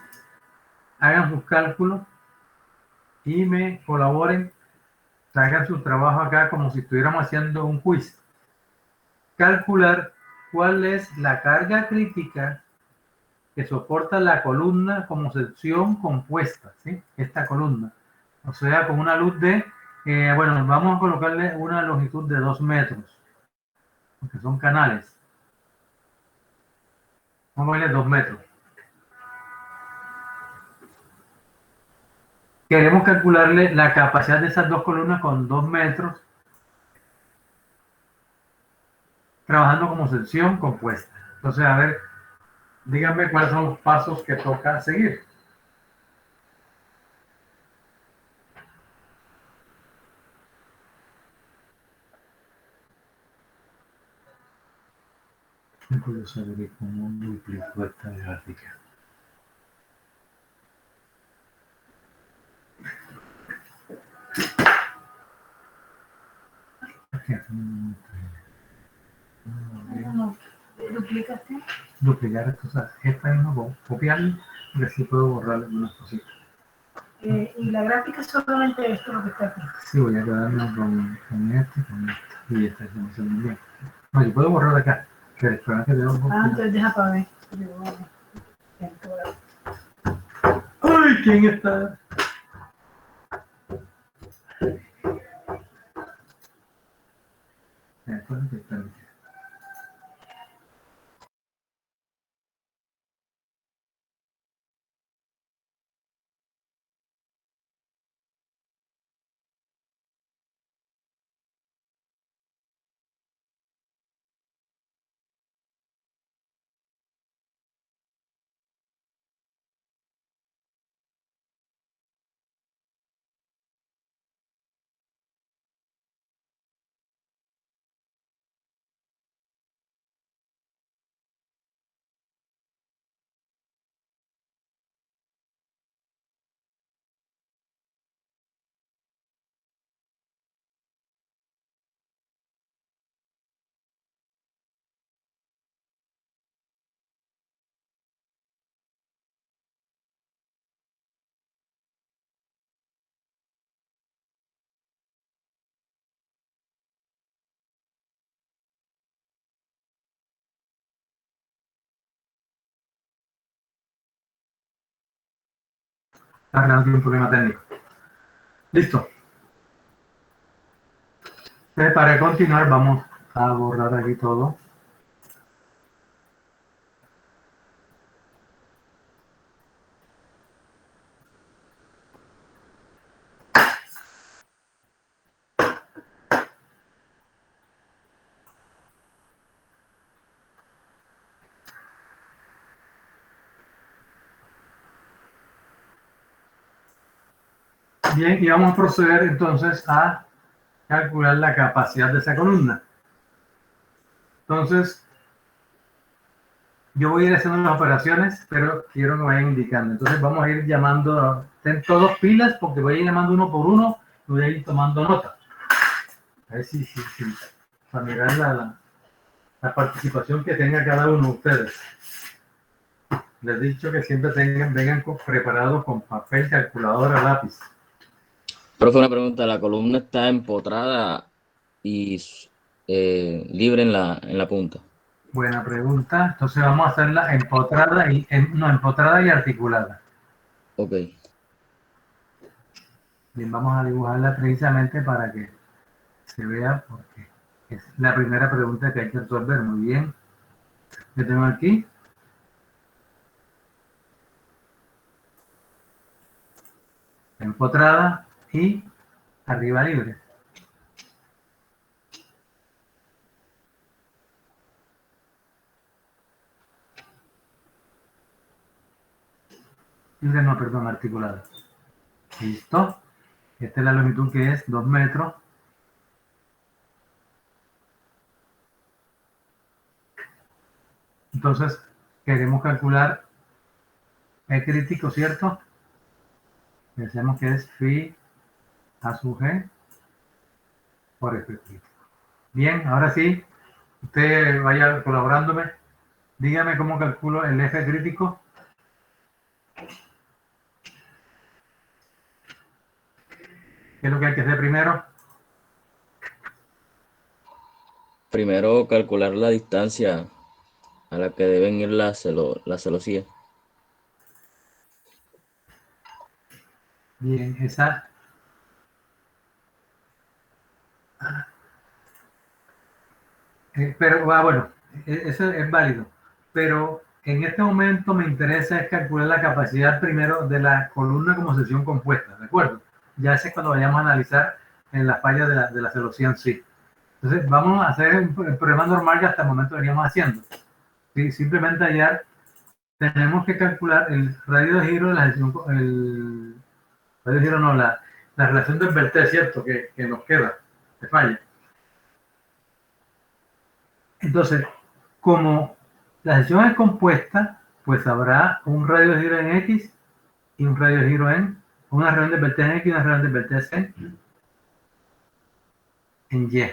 hagan sus cálculos y me colaboren, hagan su trabajo acá como si estuviéramos haciendo un quiz. Calcular cuál es la carga crítica que soporta la columna como sección compuesta, ¿sí? Esta columna. O sea, con una luz de, bueno, vamos a colocarle una longitud de 2 metros. porque son canales. Vamos a ponerle 2 metros. Queremos calcularle la capacidad de esas dos columnas con 2 metros, trabajando como sección compuesta. Entonces, a ver, díganme cuáles son los pasos que toca seguir. No puedo saber cómo duplico esta gráfica. ¿Duplicaste? Duplicar cosas. Esta misma, copiarla, y así puedo borrar algunas cositas. Y la gráfica es solamente esto lo que está aquí. Sí, voy a quedarme con este, con esto. Y esta información muy bien. No, yo puedo borrar acá. Pero espera que tengo que Entonces deja para ver. ¡Ay! ¿Quién está? Está. Está creando un problema técnico. Listo. Entonces, para continuar, vamos a borrar aquí todo. Bien, y vamos a proceder entonces a calcular la capacidad de esa columna. Entonces, yo voy a ir haciendo las operaciones, pero quiero que me vayan indicando. Entonces, vamos a ir llamando, ten todos pilas, porque voy a ir llamando uno por uno y voy a ir tomando nota. A ver si para mirar la participación que tenga cada uno de ustedes. Les he dicho que siempre vengan preparados con papel, calculadora, lápiz. Profe, una pregunta. ¿La columna está empotrada y libre en la punta? Buena pregunta. Entonces vamos a hacerla empotrada empotrada y articulada. Ok. Bien, vamos a dibujarla precisamente para que se vea, porque es la primera pregunta que hay que resolver. Muy bien. Yo tengo aquí. Empotrada y arriba libre. Libre no, perdón, articulada. Listo. Esta es la longitud que es 2 metros. Entonces, queremos calcular el crítico, ¿cierto? Pensemos que es phi a sub g por F crítico. Bien, ahora sí, usted vaya colaborándome. Dígame cómo calculo el F crítico. ¿Qué es lo que hay que hacer primero? Primero calcular la distancia a la que deben ir las celosías. Bien, Pero bueno, eso es válido. Pero en este momento me interesa es calcular la capacidad primero de la columna como sección compuesta, ¿de acuerdo? Ya ese es cuando vayamos a analizar en la falla de la celosía en sí. Entonces, vamos a hacer el problema normal que hasta el momento veníamos haciendo. ¿Sí? Simplemente hallar, tenemos que calcular el radio de giro de la sección, el radio de giro no, la relación del vertés, ¿cierto? Que nos queda, de falla. Entonces, como la sección es compuesta, pues habrá un radio de giro en X y un radio de giro en, una relación de vertés en X y una relación de vertés en Y.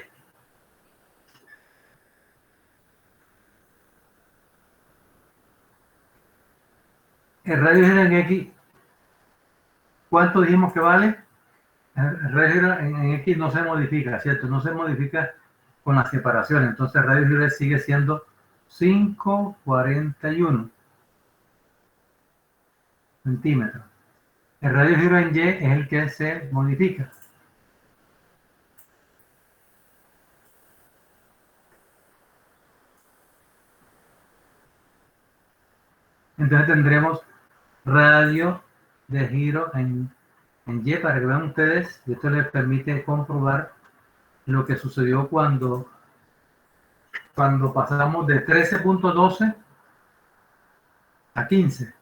El radio de giro en X, ¿cuánto dijimos que vale? El radio de giro en X no se modifica, ¿cierto? No se modifica con la separación. Entonces el radio de giro sigue siendo 5,41 centímetros. El radio de giro en Y es el que se modifica. Entonces tendremos radio de giro en Y para que vean ustedes, y esto les permite comprobar lo que sucedió cuando pasamos de 13,12 a 15.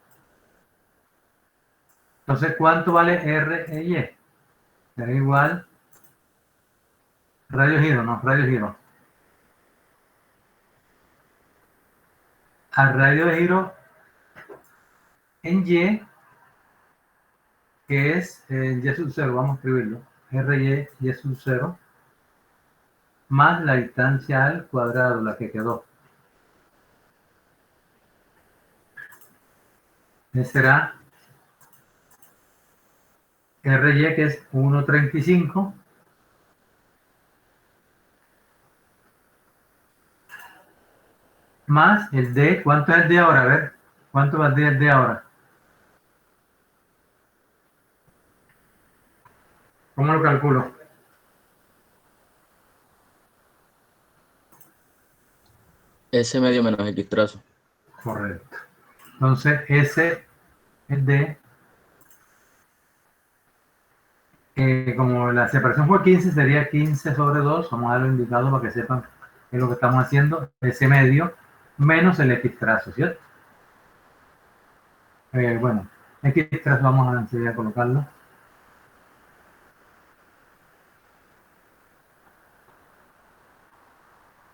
Entonces, ¿cuánto vale R e Y? Será igual radio giro, no, radio giro. Al radio de giro en Y, que es Y sub 0, vamos a escribirlo, RY, Y sub 0, más la distancia al cuadrado, la que quedó. Ese será RY, que es 1,35, más el D. ¿Cuánto es el D ahora? A ver, ¿cuánto va el D ahora? ¿Cómo lo calculo? S medio menos X trazo. Correcto. Entonces, S, el D, como la separación fue 15, sería 15 sobre 2. Vamos a darlo indicado para que sepan qué es lo que estamos haciendo. S medio menos el X trazo, ¿cierto? Bueno, X trazo vamos a enseguida a colocarlo.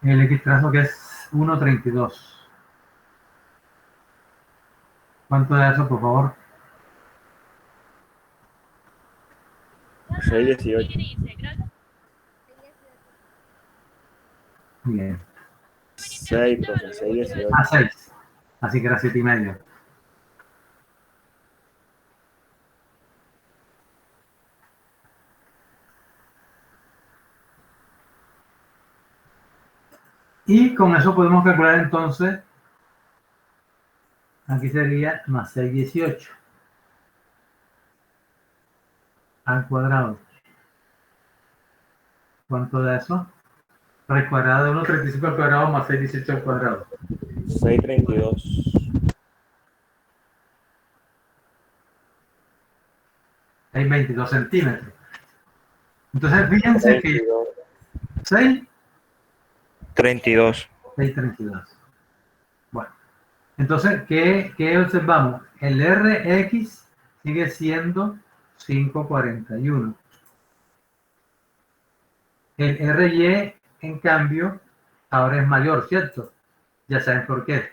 El X trazo que es 1,32. ¿Cuánto da eso, por favor? 6,18. Bien. 6, profe, 6,18. A 6. Así que era 7,5. Y con eso podemos calcular entonces, aquí sería más 6,18 al cuadrado. ¿Cuánto da eso? Raíz cuadrada de 1,35 al cuadrado más 6,18 al cuadrado. 6,32. 6,22 centímetros. Entonces, fíjense que 6, 32. 6,32. Bueno, entonces, ¿qué observamos? El Rx sigue siendo 5,41. El RY, en cambio, ahora es mayor, ¿cierto? Ya saben por qué.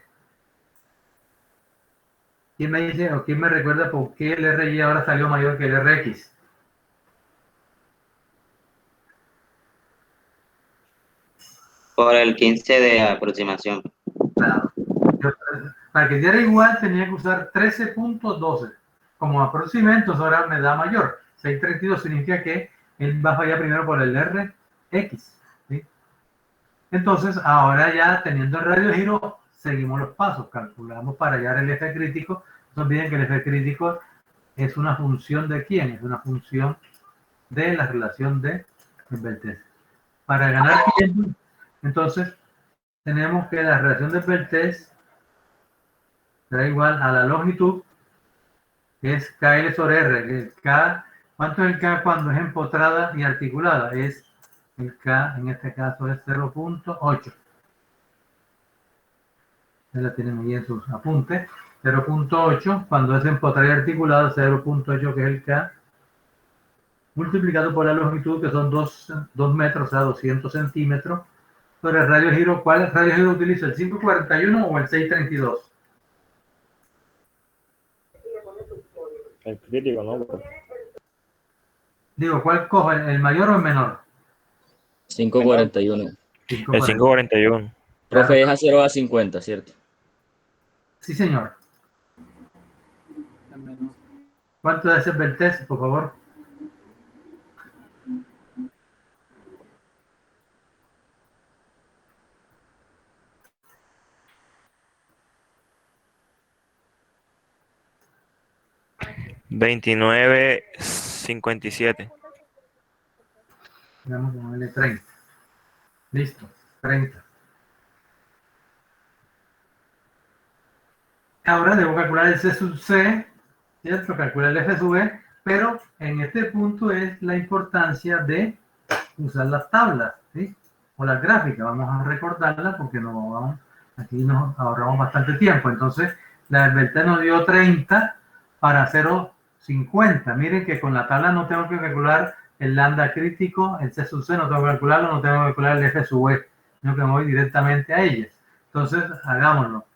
¿Quién me dice o quién me recuerda por qué el RY ahora salió mayor que el RX? Por el 15 de aproximación. Claro. Para que diera igual tenía que usar 13,12 como aproximamiento, ahora me da mayor. 6,32 significa que él va a fallar primero por el RX. ¿Sí? Entonces, ahora ya teniendo el radio de giro, seguimos los pasos. Calculamos para hallar el F crítico. No olviden que el F crítico es una función de quién, es una función de la relación de vertex. Para ganar tiempo, entonces, tenemos que la relación del vertex será igual a la longitud, que es KL sobre R. El K, ¿cuánto es el K cuando es empotrada y articulada? Es el K, en este caso es 0.8. Ustedes la tienen ahí en sus apuntes. 0.8, cuando es empotrada y articulada, 0.8, que es el K, multiplicado por la longitud, que son 2 metros, o sea, 200 centímetros. Sobre el radio giro, ¿cuál radio giro utilizo? ¿El 541 o el 632? El crítico, ¿no? Digo, ¿cuál cojo? ¿El mayor o el menor? 541. El 541. Profe, es a 0 a 50, ¿cierto? Sí, señor. Menos. ¿Cuánto es el vertex, por favor? $29.57. Vamos a ponerle 30. Listo, 30. Ahora debo calcular el C sub C, ¿cierto? Calcular el F sub E, pero en este punto es la importancia de usar las tablas, ¿sí? O las gráficas. Vamos a recordarlas porque aquí nos ahorramos bastante tiempo. Entonces, la vertex nos dio 30 para 0.50. Miren que con la tabla no tengo que calcular el lambda crítico, el C sub C no tengo que calcularlo, no tengo que calcular el F sub E, sino que me voy directamente a ellas. Entonces, hagámoslo.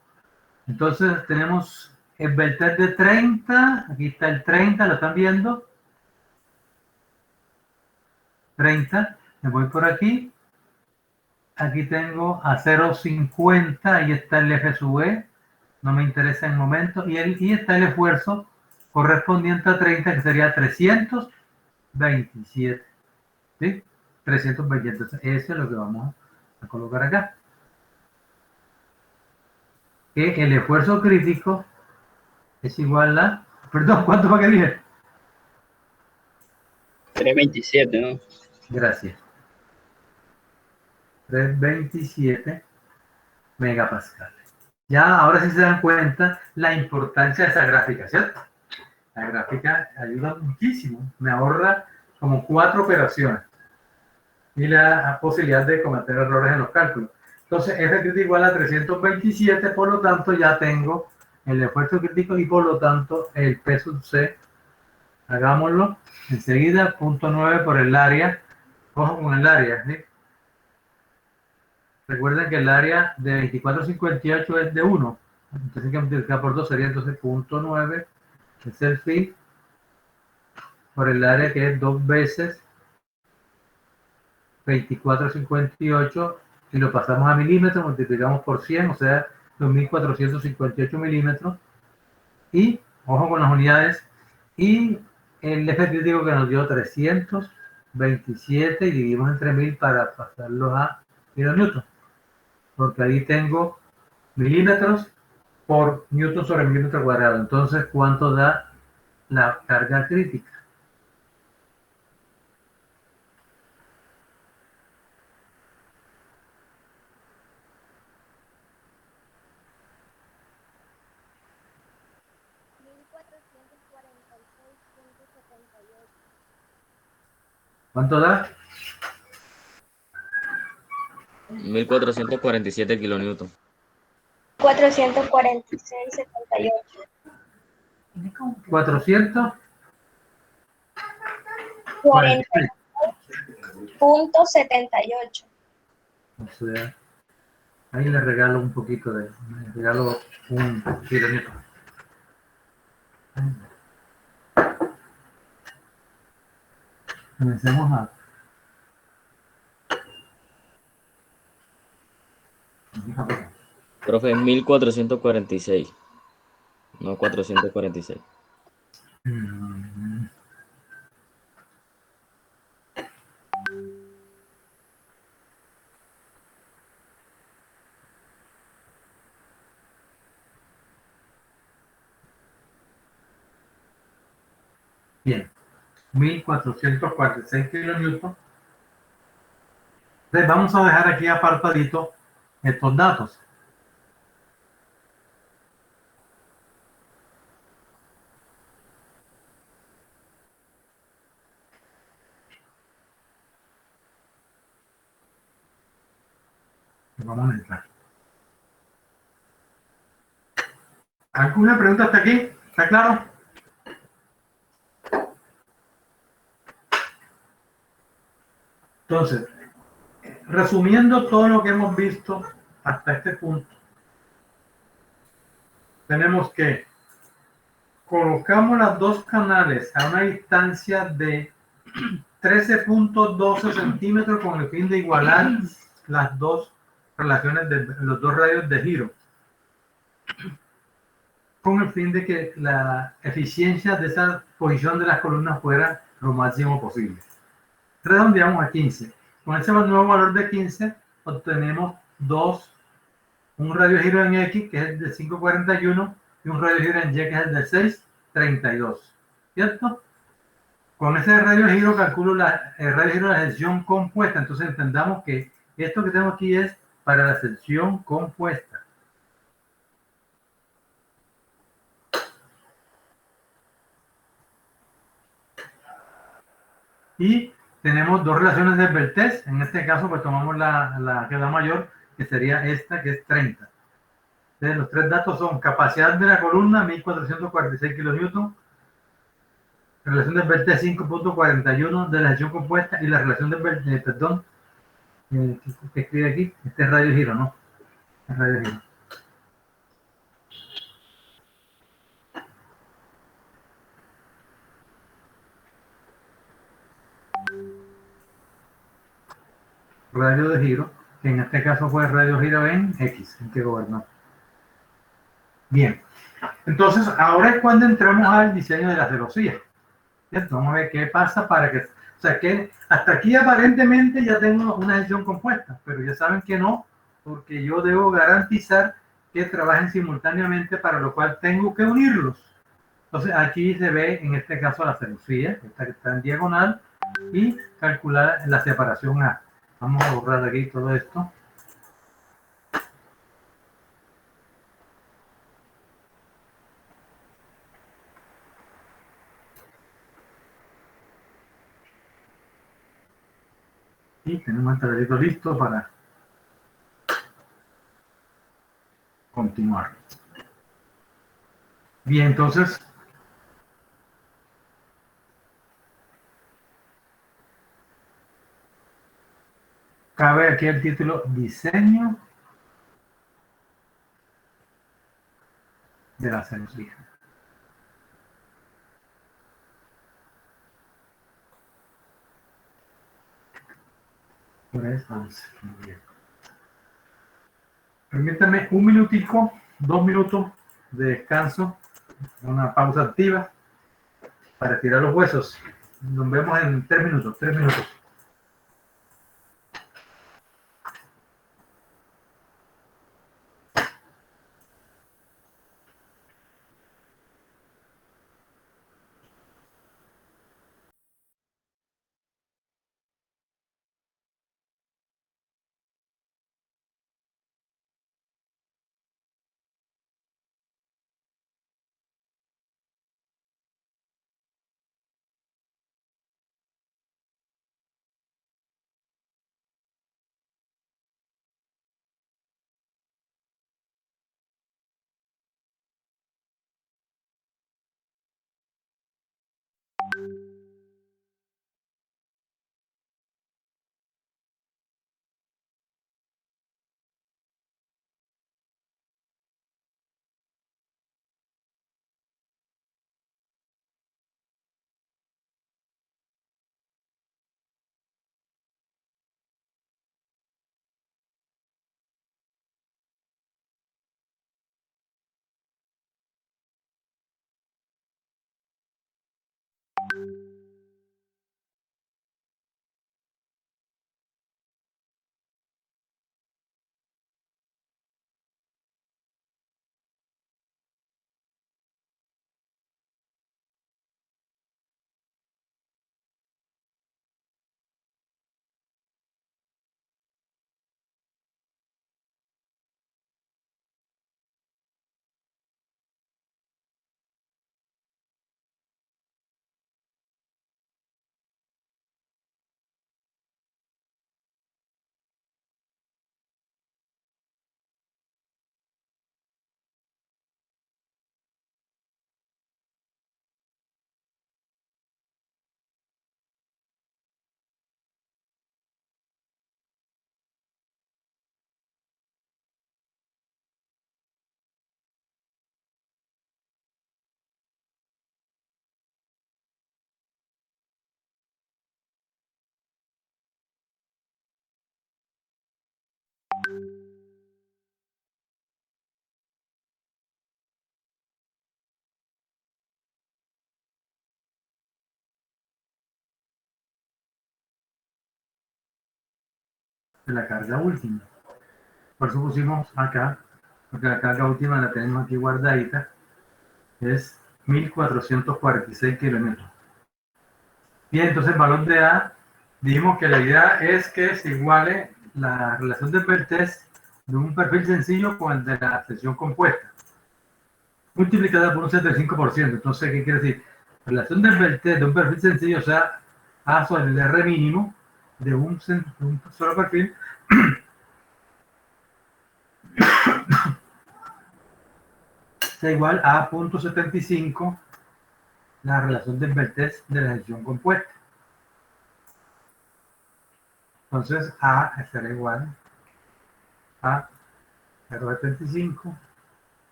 Entonces, tenemos el vertex de 30, aquí está el 30, ¿lo están viendo? 30, me voy por aquí. Aquí tengo a 0.50, ahí está el F sub E, no me interesa en el momento, y está el esfuerzo correspondiente a 30, que sería 327, ¿sí? 327, entonces eso es lo que vamos a colocar acá. Que el esfuerzo crítico es igual a, perdón, ¿cuánto fue que dije? 327, ¿no? Gracias. 327 megapascales. Ya ahora sí se dan cuenta la importancia de esa gráfica, ¿cierto? La gráfica ayuda muchísimo, me ahorra como 4 operaciones y la posibilidad de cometer errores en los cálculos. Entonces, F crítico igual a 327, por lo tanto ya tengo el esfuerzo crítico y por lo tanto el P sub C. Hagámoslo enseguida, punto 9 por el área. Ojo con el área, ¿sí? Recuerden que el área de 2458 es de 1. Entonces, que multiplicar por 2 sería entonces punto 9, es el phi, por el área que es 2 veces 2458, y lo pasamos a milímetros, multiplicamos por 100, o sea, 2458 milímetros. Y, ojo con las unidades, y el F crítico que nos dio 327, y dividimos entre 1000 para pasarlo a kilonewton, porque ahí tengo milímetros por newton sobre milímetro cuadrado. Entonces, ¿cuánto da la carga crítica? ¿Cuánto da? 1447 kilonewton. 446,78. 400. 46,78. O sea, ahí le regalo un poquito le regalo un kilonewton. Comencemos a... Profe, 1446. No 446. Bien, 1446 kilonewton. Entonces vamos a dejar aquí apartadito estos datos. Vamos a entrar. ¿Alguna pregunta hasta aquí? ¿Está claro? Entonces, resumiendo todo lo que hemos visto hasta este punto, tenemos que colocamos las dos canales a una distancia de 13.12 centímetros con el fin de igualar las dos relaciones de los dos radios de giro, con el fin de que la eficiencia de esa posición de las columnas fuera lo máximo posible. Redondeamos a 15. Con ese nuevo valor de 15 obtenemos un radio de giro en X, que es el de 541, y un radio de giro en Y, que es el de 632. ¿Cierto? Con ese radio de giro calculo el radio de giro de la sección compuesta. Entonces entendamos que esto que tengo aquí es para la sección compuesta. Y tenemos dos relaciones de Beltès. En este caso, pues tomamos la que es la mayor, que sería esta, que es 30. Entonces, los tres datos son capacidad de la columna, 1446 kilonewton, relación de Beltès 5.41 de la sección compuesta y la relación de Beltès, perdón, que escribe aquí, este es radio de giro, ¿no? Es radio de giro. Radio de giro, que en este caso fue radio de giro en X, en que gobernó. Bien, entonces ahora es cuando entramos al diseño de la celosía. ¿Cierto? Vamos a ver qué pasa para que... O sea, que hasta aquí aparentemente ya tengo una sección compuesta, pero ya saben que no, porque yo debo garantizar que trabajen simultáneamente, para lo cual tengo que unirlos. Entonces aquí se ve en este caso la celosía, esta que está en diagonal, y calcular la separación A. Vamos a borrar aquí todo esto. Y tenemos el tablerito listo para continuar. Bien, entonces cabe aquí el título Diseño de la celosía. Por eso, bien. Permítame un minutico, 2 minutos de descanso, una pausa activa para tirar los huesos. Nos vemos en 3 minutos, 3 minutos. De la carga última. Por eso pusimos acá, porque la carga última la tenemos aquí guardadita, es 1446 kilómetros. Bien, entonces el valor de A, dijimos que la idea es que se iguale la relación de Berthes de un perfil sencillo con el de la sección compuesta, multiplicada por un 75%. Entonces, ¿qué quiere decir? Relación de Berthes de un perfil sencillo, o sea, A sobre el R mínimo de un solo perfil, sea igual a 0.75 la relación de Berthes de la sección compuesta. Entonces, A será igual a 0.75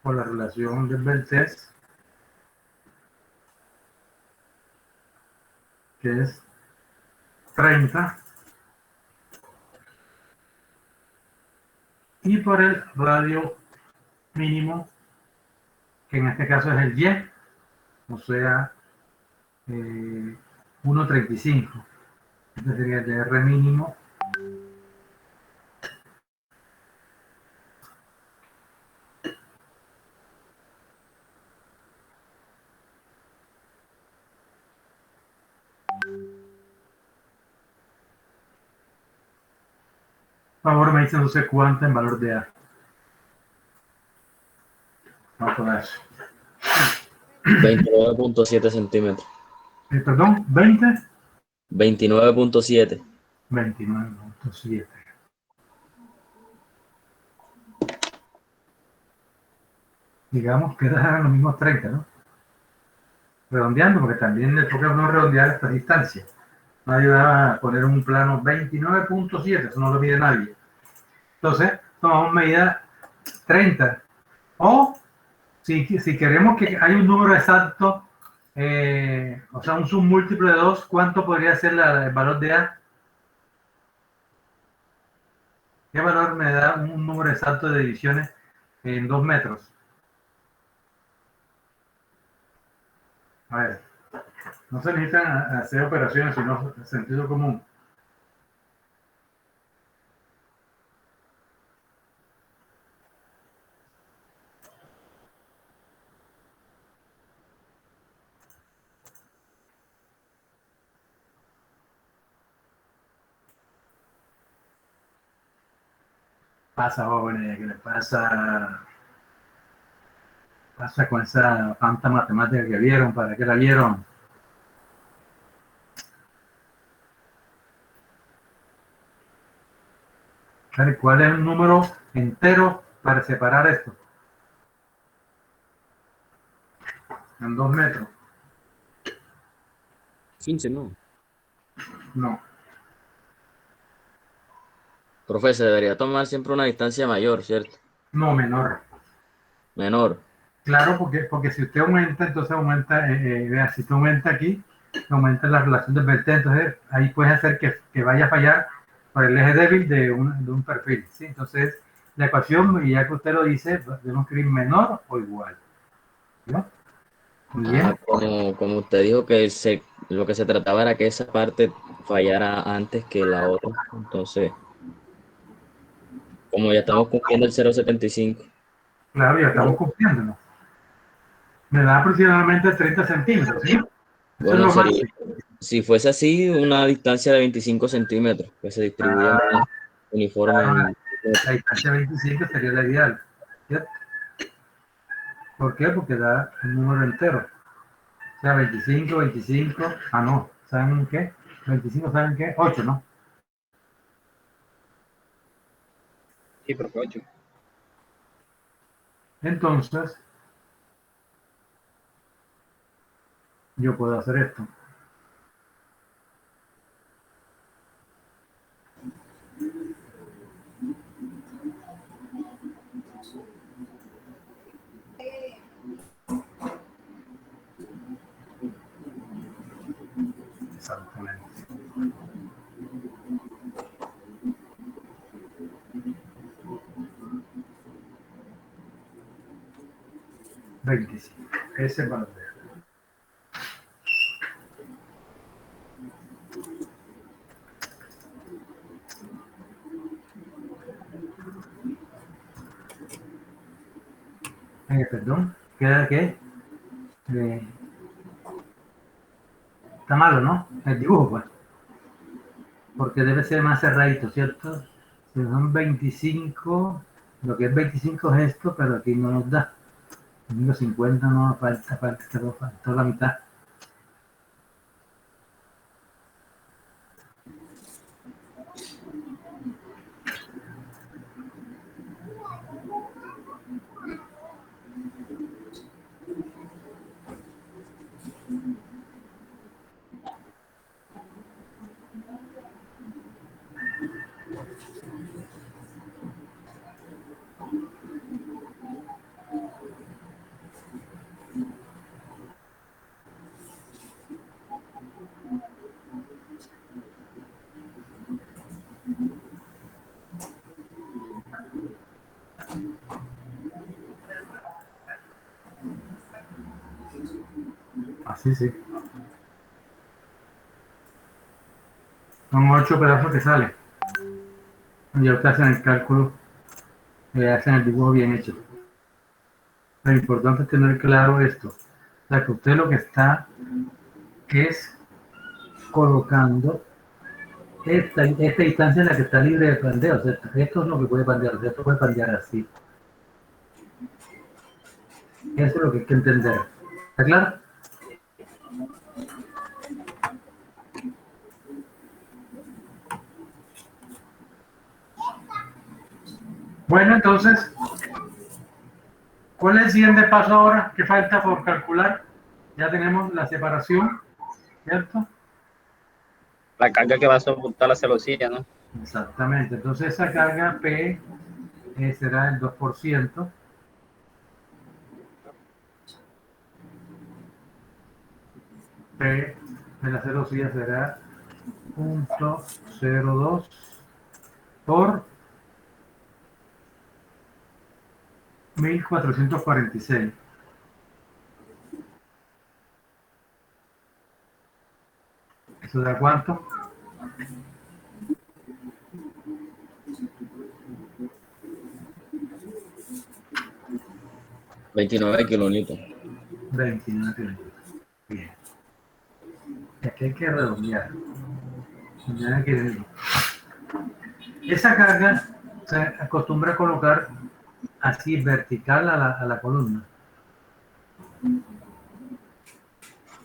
por la relación de Berthes, que es 30, y por el radio mínimo, que en este caso es el Y, o sea, 1.35. Este sería el de R mínimo. Por favor, me dice no sé cuánto en valor de A. Vamos a poner. 29.7 centímetros. Perdón, 20. 29.7. 29.7. Digamos que eran los mismos 30, ¿no? Redondeando, porque también le toca a uno redondear esta distancia. No ayuda a poner un plano 29.7, eso no lo mide nadie. Entonces, tomamos medida 30. O, si queremos que haya un número exacto, o sea, un submúltiplo de 2, ¿cuánto podría ser el valor de A? ¿Qué valor me da un número exacto de divisiones en 2 metros? A ver, no se necesitan hacer operaciones, sino sentido común. Pasa, jóvenes, ¿qué les pasa? Pasa con esa tanta matemática que vieron, ¿para qué la vieron? ¿Cuál es el número entero para separar esto? En 2 metros. 15, ¿no? No, Profe, se debería tomar siempre una distancia mayor, ¿cierto? no, menor. Menor. Claro, porque si usted aumenta, entonces aumenta, vea, si usted aumenta aquí, aumenta la relación de Berthe, entonces ahí puede hacer que vaya a fallar por el eje débil de un perfil, ¿sí? Entonces, la ecuación, y ya que usted lo dice, debemos escribir menor o igual, ¿no? Muy bien. Como usted dijo que lo que se trataba era que esa parte fallara antes que la otra. Entonces, como ya estamos cumpliendo el 0.75. Claro, ya estamos cumpliéndolo. Me da aproximadamente 30 centímetros, ¿sí? Eso es Bueno, lo sería, máximo. si fuese así, una distancia de 25 centímetros, que se distribuye más uniforme. La distancia 25 sería la ideal, ¿cierto? ¿Por qué? Porque da un número entero. O sea, 25, 25, no, ¿saben qué? 25, ¿saben qué? 8, ¿no? Sí, profe, 8. Entonces, yo puedo hacer esto. Exactamente. 25. Ese valor. Perdón, ¿queda qué? Está malo, ¿no? El dibujo, pues. Porque debe ser más cerradito, ¿cierto? Si son 25, lo que es 25 es esto, pero aquí no nos da. Los 50 no falta la mitad. Así sí. Son 8 pedazos que salen. Ya ustedes hacen el cálculo, hacen el dibujo bien hecho. Lo importante es tener claro esto. O sea, que usted lo que está es colocando esta distancia en la que está libre de pandeo. O sea, esto es lo que puede pandear. O sea, esto puede pandear así. Eso es lo que hay que entender. ¿Está claro? Bueno, entonces, ¿cuál es el siguiente paso ahora? ¿Qué falta por calcular? Ya tenemos la separación, ¿cierto? La carga que va a soportar la celosía, ¿no? Exactamente. Entonces esa carga P será el 2%. P de la celosía será 0.02 por 1446. ¿Eso da cuánto? $29 kilonewton. 29 kilómetros. Bien. Aquí hay que redondear. Ya que esa carga se acostumbra a colocar así vertical a la columna.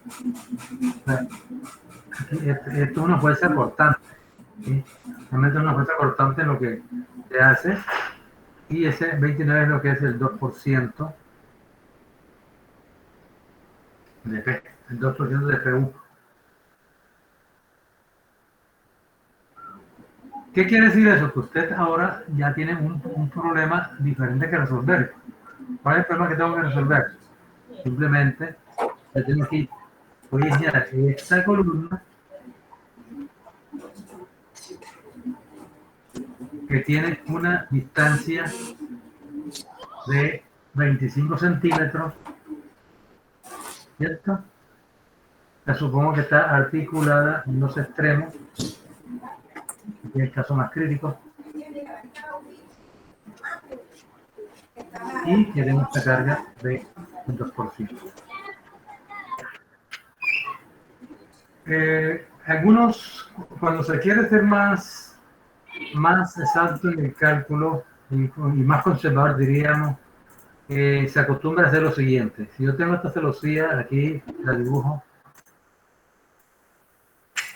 O sea, esto es una fuerza cortante. ¿Sí? Realmente es una fuerza cortante lo que se hace. Y ese 29 es lo que es el 2% de P, el 2% de PU. ¿Qué quiere decir eso? Que usted ahora ya tiene un problema diferente que resolver. ¿Cuál es el problema que tengo que resolver? Simplemente, ya tengo aquí, voy a iniciar esta columna que tiene una distancia de 25 centímetros, ¿cierto? Ya supongo que está articulada en los extremos, en el caso más crítico. Y tenemos esta carga de 2%. Algunos, cuando se quiere ser más exacto en el cálculo y más conservador, diríamos, se acostumbra a hacer lo siguiente. Si yo tengo esta celosía, aquí la dibujo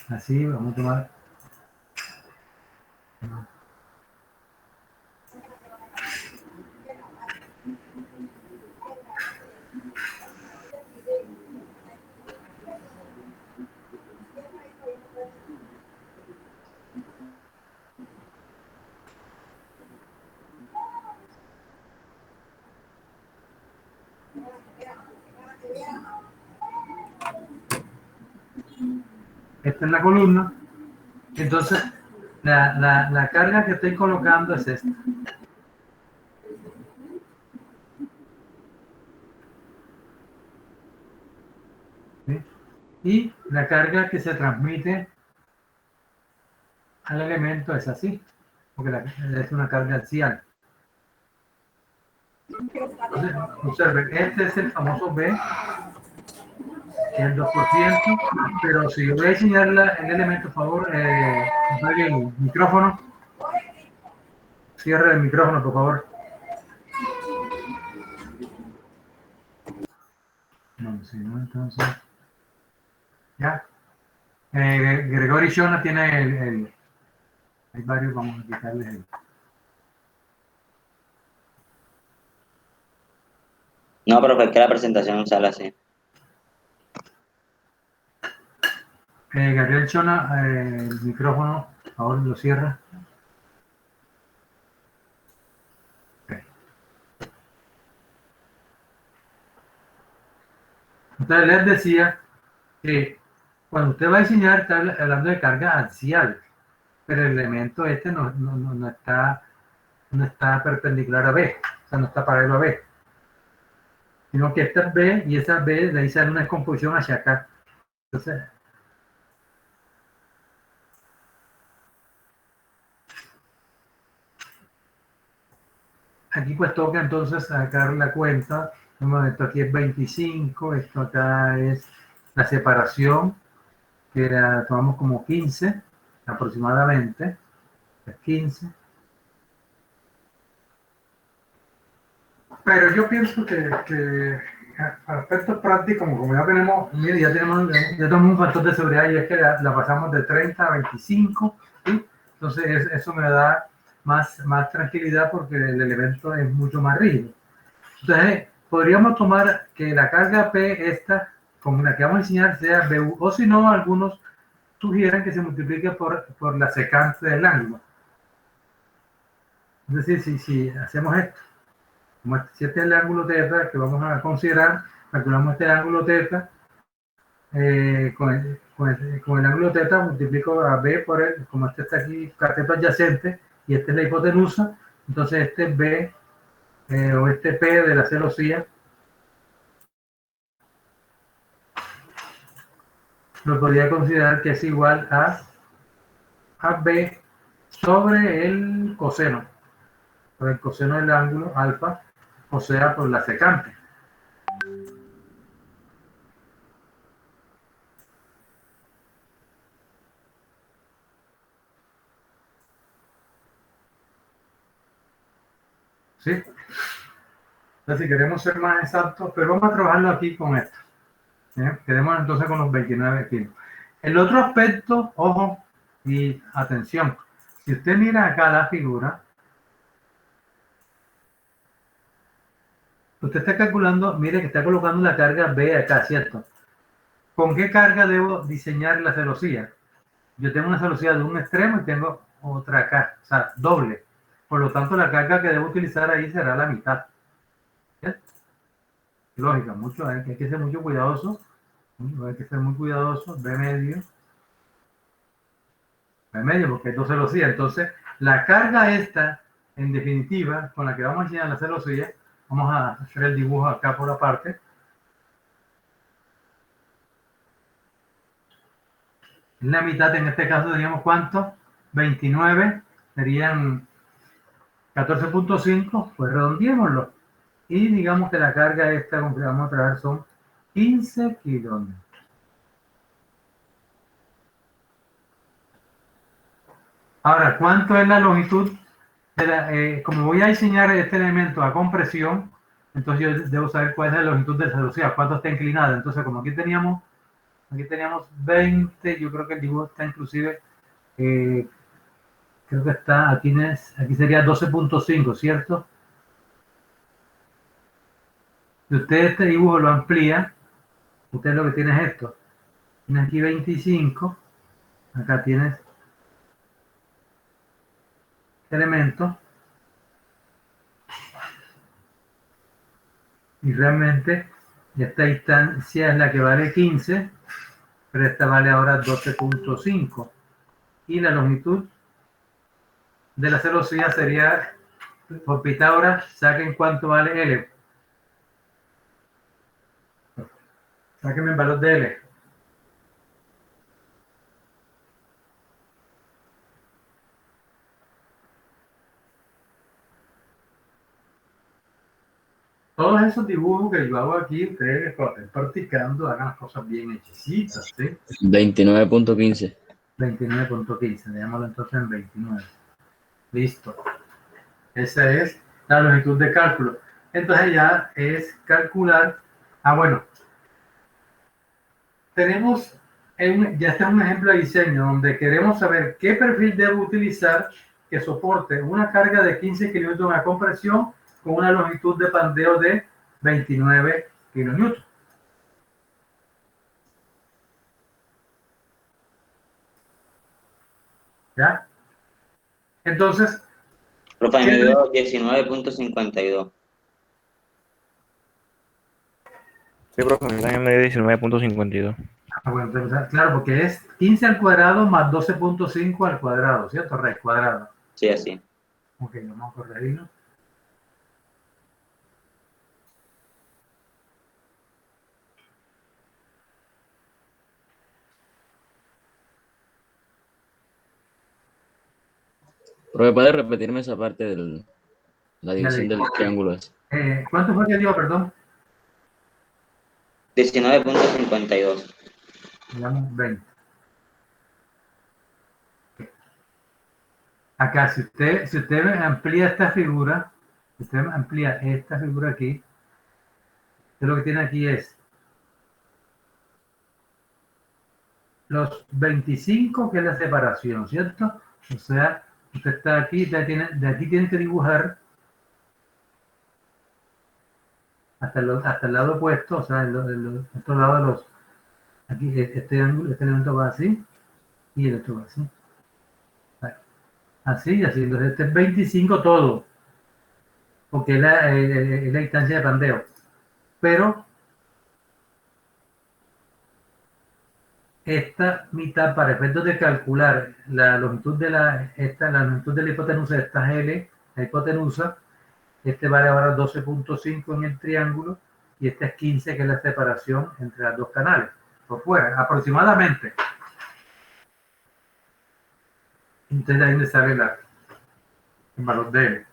así, vamos a tomar. Esta es la columna. Entonces, la carga que estoy colocando es esta. y la carga que se transmite al elemento es así, porque es una carga axial. Entonces, observen, este es el famoso B, que es el 2%, pero si yo voy a diseñar el elemento, por favor, apague el micrófono. Cierre el micrófono, por favor. No, si no, entonces... Ya. Gregory Shona tiene hay varios, vamos a quitarles el... No, profe, es que la presentación sale así. Gabriel Shona, el micrófono, por favor, lo cierra. Okay. Entonces les decía que cuando usted va a diseñar, está hablando de carga axial, pero el elemento este no está perpendicular a B, o sea, no está paralelo a B, sino que esta es B y esa B de ahí sale una descomposición hacia acá. Entonces, aquí pues toca entonces sacar la cuenta. Esto aquí es 25, esto acá es la separación, que la tomamos como 15 aproximadamente, es 15. Pero yo pienso que a efectos prácticos, como ya tenemos, mire, ya tenemos un factor de seguridad y es que la pasamos de 30 a 25, ¿sí? Entonces eso me da más tranquilidad porque el elemento es mucho más rígido. Entonces podríamos tomar que la carga P esta, como la que vamos a enseñar, sea BU, o si no, algunos sugieren que se multiplique por la secante del ángulo. Es decir, si hacemos esto, como si este es el ángulo teta que vamos a considerar, calculamos este ángulo teta, con el ángulo teta multiplico a B por el, como este está aquí, cateto adyacente, y esta es la hipotenusa, entonces este es B, o este P de la celosía, lo podría considerar que es igual a B sobre el coseno, por el coseno del ángulo alfa, o sea, por la secante. ¿Sí? Entonces, si queremos ser más exactos, pero vamos a trabajarlo aquí con esto. Quedemos entonces con los 29 kilos. El otro aspecto, ojo y atención, si usted mira acá la figura, usted está calculando, mire que está colocando la carga B acá, ¿cierto? ¿Con qué carga debo diseñar la celosía? Yo tengo una celosía de un extremo y tengo otra acá, o sea, doble. Por lo tanto, la carga que debo utilizar ahí será la mitad. ¿Sí? Lógica, hay que ser mucho cuidadoso. Hay que ser muy cuidadoso. B medio, porque hay dos celosías. Entonces, la carga esta, en definitiva, con la que vamos a enseñar la celosía, vamos a hacer el dibujo acá por aparte. La mitad, en este caso, teníamos ¿cuánto? 29, serían 14.5, pues redondeémoslo. Y digamos que la carga esta con que vamos a trabajar son 15 kilómetros. Ahora, ¿cuánto es la longitud? Como voy a diseñar este elemento a compresión, entonces yo debo saber cuál es la longitud de la celosía, cuánto está inclinada. Entonces, como aquí teníamos 20, yo creo que el dibujo está inclusive, creo que está, aquí sería 12.5, ¿cierto? Si usted este dibujo lo amplía, usted lo que tiene es esto. Tienes aquí 25, acá tienes elemento, y realmente esta distancia es la que vale 15, pero esta vale ahora 12.5, y la longitud de la celosía sería, por Pitágoras, saquen cuánto vale L. Sáquenme el valor de L. todos esos dibujos que yo hago aquí, ustedes cuando estén practicando, hagan las cosas bien hechicitas, ¿sí? 29.15. 29.15, dejémoslo entonces en 29. Listo. Esa es la longitud de cálculo. Entonces ya es calcular. Bueno, tenemos, ya está un ejemplo de diseño donde queremos saber qué perfil debo utilizar que soporte una carga de 15 kilonewtons a compresión con una longitud de pandeo de 29 kilonewtons. ¿Ya? Entonces, Profe, me dio 19.52. Sí, profe, me dan en medio 19.52. bueno, entonces, claro, porque es 15 al cuadrado más 12.5 al cuadrado, ¿cierto? Raíz cuadrada. Sí, así. Ok, vamos a corregirlo. Profe, ¿puede repetirme esa parte de la división del triángulo ese? ¿Cuánto fue que dio, perdón? 19.52. Digamos 20. Acá, si usted amplía esta figura, si usted amplía esta figura aquí, usted lo que tiene aquí es los 25, que es la separación, ¿cierto? O sea, usted está aquí, de aquí tiene que dibujar hasta el lado opuesto, o sea, estos lados de los, aquí este elemento va así y el otro va así. Así y así, entonces este es 25 todo, porque es la distancia de pandeo. Pero esta mitad, para efectos de calcular la longitud de la longitud de la hipotenusa, esta L, la hipotenusa, vale ahora 12.5 en el triángulo y esta es 15, que es la separación entre las dos canales, por fuera, aproximadamente. Entonces ahí me sale el valor de L.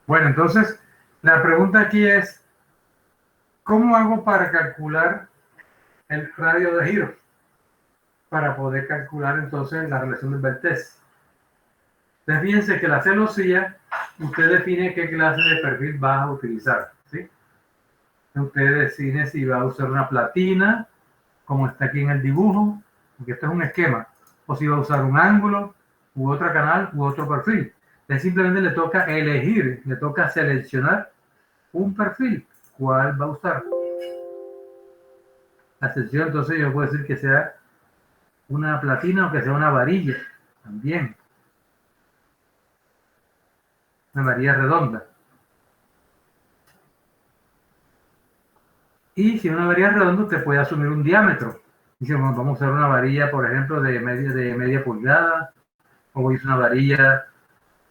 Bueno, entonces, la pregunta aquí es, ¿cómo hago para calcular el radio de giro? Para poder calcular entonces la relación del Beltès. Entonces, fíjense que la celosía, usted define qué clase de perfil va a utilizar, ¿sí? Usted decide si va a usar una platina, como está aquí en el dibujo, porque esto es un esquema, o si va a usar un ángulo, u otro canal, u otro perfil. Entonces, simplemente le toca elegir, le toca seleccionar un perfil. ¿Cuál va a usar? La sección, entonces, yo puedo decir que sea una platina o que sea una varilla, también. Una varilla redonda. Y si una varilla redonda, usted puede asumir un diámetro. Dice, bueno, vamos a usar una varilla, por ejemplo, de media pulgada, o voy a usar una varilla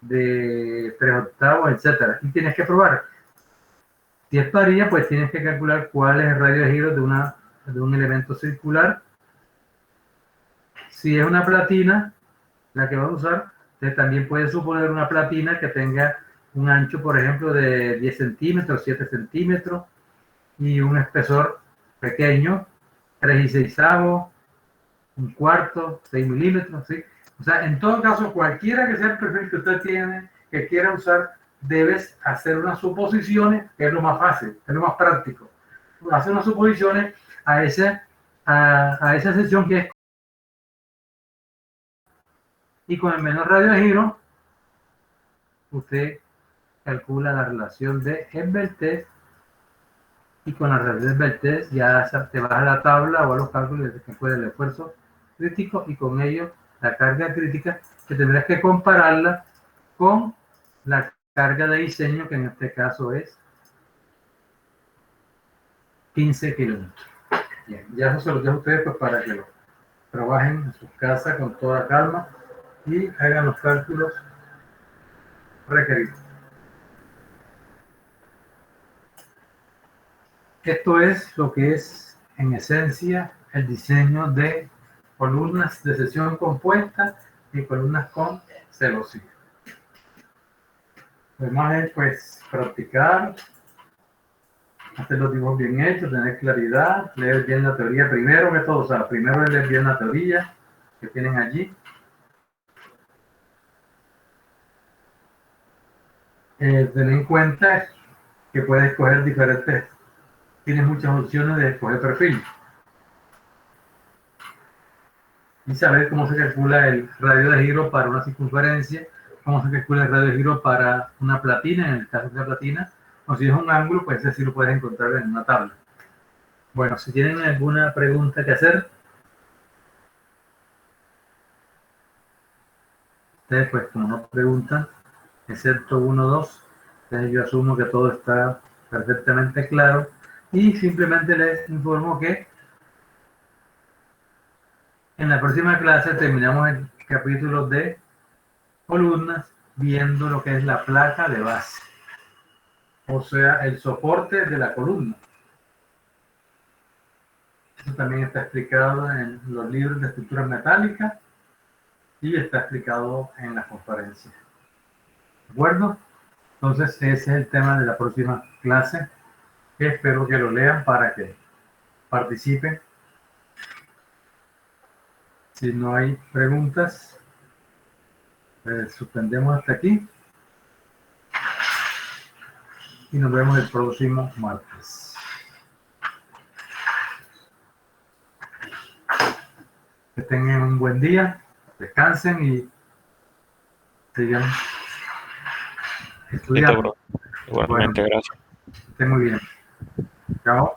de 3/8, etcétera. Y tienes que probar. Si es varilla, pues tienes que calcular cuál es el radio de giro de un elemento circular. Si es una platina, la que vas a usar, usted también puede suponer una platina que tenga un ancho, por ejemplo, de 10 centímetros, 7 centímetros, y un espesor pequeño, 3/6, 1/4, 6 milímetros, ¿sí? O sea, en todo caso, cualquiera que sea el perfil que usted tiene, que quiera usar, debes hacer unas suposiciones, que es lo más fácil, es lo más práctico. Hacer unas suposiciones a esa sección que es, y con el menor radio de giro, usted calcula la relación de Beltès, y con la relación de Beltès ya te vas a la tabla o a los cálculos que fue el esfuerzo crítico, y con ello la carga crítica, que tendrás que compararla con la carga de diseño, que en este caso es 15 kilómetros. Bien, ya eso se los dejo a ustedes pues, para que lo trabajen en sus casas con toda calma y hagan los cálculos requeridos. Esto es lo que es, en esencia, el diseño de columnas de sección compuesta y columnas con celosía. Lo demás es, pues, practicar hacer los dibujos bien hechos, tener claridad, leer bien la teoría primero que todo, o sea, primero es leer bien la teoría que tienen allí. Tener en cuenta que puedes escoger diferentes, tienes muchas opciones de escoger perfil. Y saber cómo se calcula el radio de giro para una circunferencia, cómo se calcula el radio de giro para una platina, en el caso de la platina, o si es un ángulo, pues ese sí lo puedes encontrar en una tabla. Bueno, si tienen alguna pregunta que hacer, ustedes pues como no preguntan, excepto 1 o 2, entonces yo asumo que todo está perfectamente claro y simplemente les informo que en la próxima clase terminamos el capítulo de columnas viendo lo que es la placa de base, o sea, el soporte de la columna. Eso también está explicado en los libros de estructuras metálicas y está explicado en las conferencias. ¿De acuerdo? Entonces ese es el tema de la próxima clase, que espero que lo lean para que participen. Si no hay preguntas, suspendemos hasta aquí y nos vemos el próximo martes. Que tengan un buen día, descansen y sigan estudiando. Listo, bro. Igualmente, Bueno, gracias. estén muy bien. Chao.